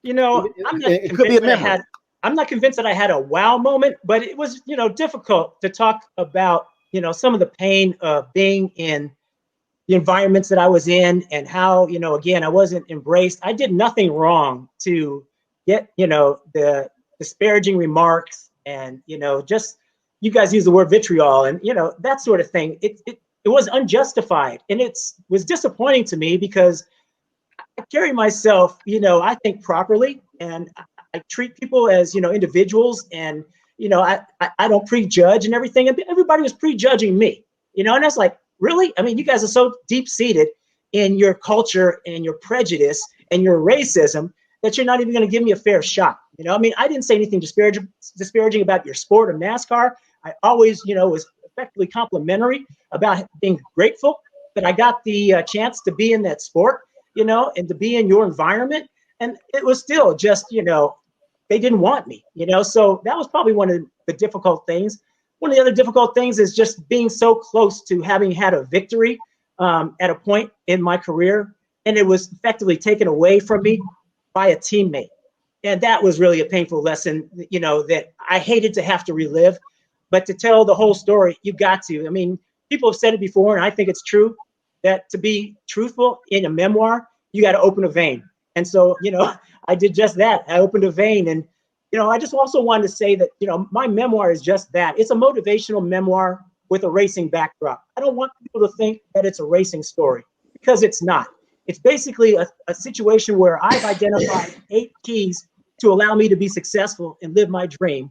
You know, I'm not convinced that I had a wow moment, but it was, you know, difficult to talk about, you know, some of the pain of being in the environments that I was in, and how, you know, again, I wasn't embraced. I did nothing wrong to get, you know, the disparaging remarks, and, you know, just, you guys use the word vitriol, and, you know, that sort of thing. It was unjustified, and it was disappointing to me, because I carry myself, you know, I think properly, and I treat people as, you know, individuals, and, you know, I don't prejudge and everything. And everybody was prejudging me, you know, and I was like, really? I mean, you guys are so deep-seated in your culture and your prejudice and your racism that you're not even going to give me a fair shot. You know, I mean, I didn't say anything disparaging about your sport or NASCAR. I always, you know, was effectively complimentary about being grateful that I got the chance to be in that sport, you know, and to be in your environment. And it was still just, you know, they didn't want me, So that was probably one of the difficult things. One of the other difficult things is just being so close to having had a victory at a point in my career, and it was effectively taken away from me by a teammate. And that was really a painful lesson, that I hated to have to relive. But to tell the whole story, you got to. I mean, people have said it before, and I think it's true, that to be truthful in a memoir, you got to open a vein. And so, I did just that. I opened a vein. And, I just also wanted to say that, my memoir is just that. It's a motivational memoir with a racing backdrop. I don't want people to think that it's a racing story, because it's not. It's basically a situation where I've identified 8 keys to allow me to be successful and live my dream.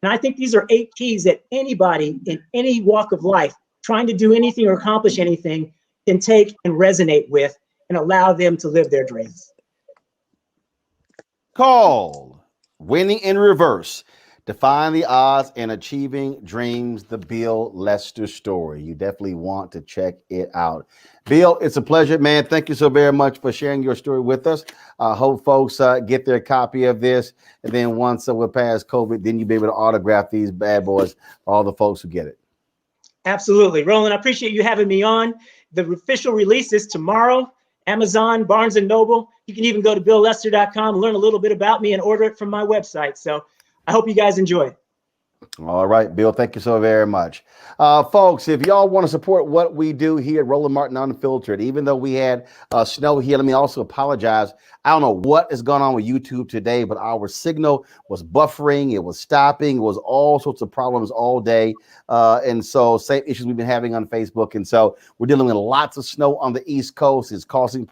And I think these are 8 keys that anybody in any walk of life trying to do anything or accomplish anything can take and resonate with and allow them to live their dreams. Called Winning in Reverse. Defying the odds and achieving dreams, the Bill Lester story. You definitely want to check it out. Bill, it's a pleasure, man. Thank you so very much for sharing your story with us. Hope folks get their copy of this. And then once we're past COVID, then you'll be able to autograph these bad boys for all the folks who get it. Absolutely. Roland, I appreciate you having me on. The official release is tomorrow. Amazon, Barnes & Noble. You can even go to BillLester.com and learn a little bit about me and order it from my website. So I hope you guys enjoy it. All right, Bill, thank you so very much. Folks, if y'all want to support what we do here at Roland Martin Unfiltered, even though we had snow here, let me also apologize. I don't know what is going on with YouTube today, but our signal was buffering. It was stopping. It was all sorts of problems all day. And so same issues we've been having on Facebook. And so we're dealing with lots of snow on the East Coast. It's causing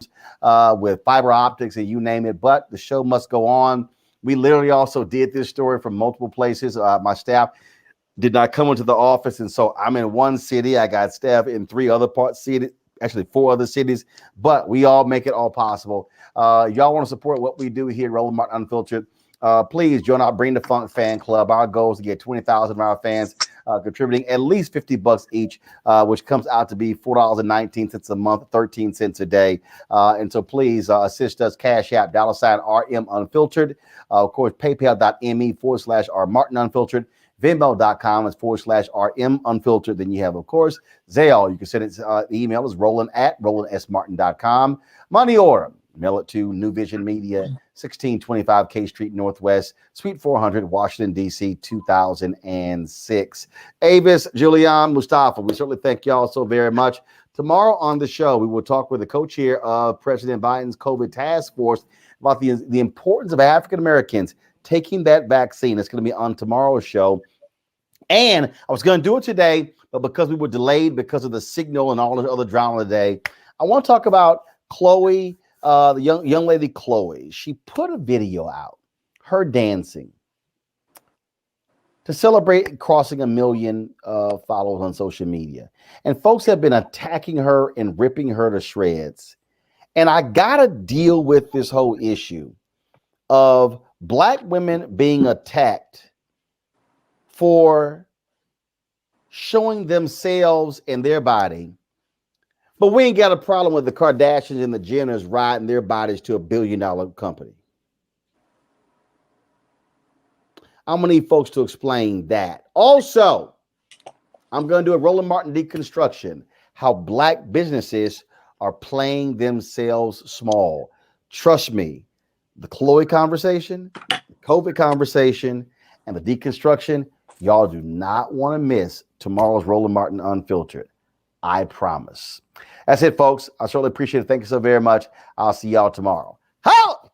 with fiber optics and you name it, but the show must go on. We literally also did this story from multiple places. My staff did not come into the office. And so I'm in one city. I got staff in 3 other parts, actually 4 other cities, but we all make it all possible. Y'all want to support what we do here at Roland Martin Unfiltered, please join our Bring the Funk fan club. Our goal is to get 20,000 of our fans contributing at least $50 each, which comes out to be $4.19 a month, 13 cents a day. And so please assist us. Cash App, $RM Unfiltered. Of course, PayPal.me/R Martin Unfiltered. Venmo.com is /RM Unfiltered. Then you have, of course, Zelle. You can send it. The email is Roland@RolandSMartin.com. Money order. Mail it to New Vision Media, 1625 K Street Northwest, Suite 400, Washington, D.C., 2006. Avis, Julian, Mustafa, we certainly thank y'all so very much. Tomorrow on the show, we will talk with the co-chair of President Biden's COVID task force about the importance of African Americans taking that vaccine. It's going to be on tomorrow's show. And I was going to do it today, but because we were delayed because of the signal and all the other drama today, I want to talk about Chloe, the young lady Chloe. She put a video out, her dancing, to celebrate crossing 1 million followers on social media. And folks have been attacking her and ripping her to shreds. And I got to deal with this whole issue of Black women being attacked for showing themselves and their body. But we ain't got a problem with the Kardashians and the Jenners riding their bodies to $1 billion company. I'm going to need folks to explain that. Also, I'm going to do a Roland Martin deconstruction, how Black businesses are playing themselves small. Trust me, the Chloe conversation, the COVID conversation, and the deconstruction, y'all do not want to miss tomorrow's Roland Martin Unfiltered. I promise. That's it, folks. I certainly appreciate it. Thank you so very much. I'll see y'all tomorrow. How?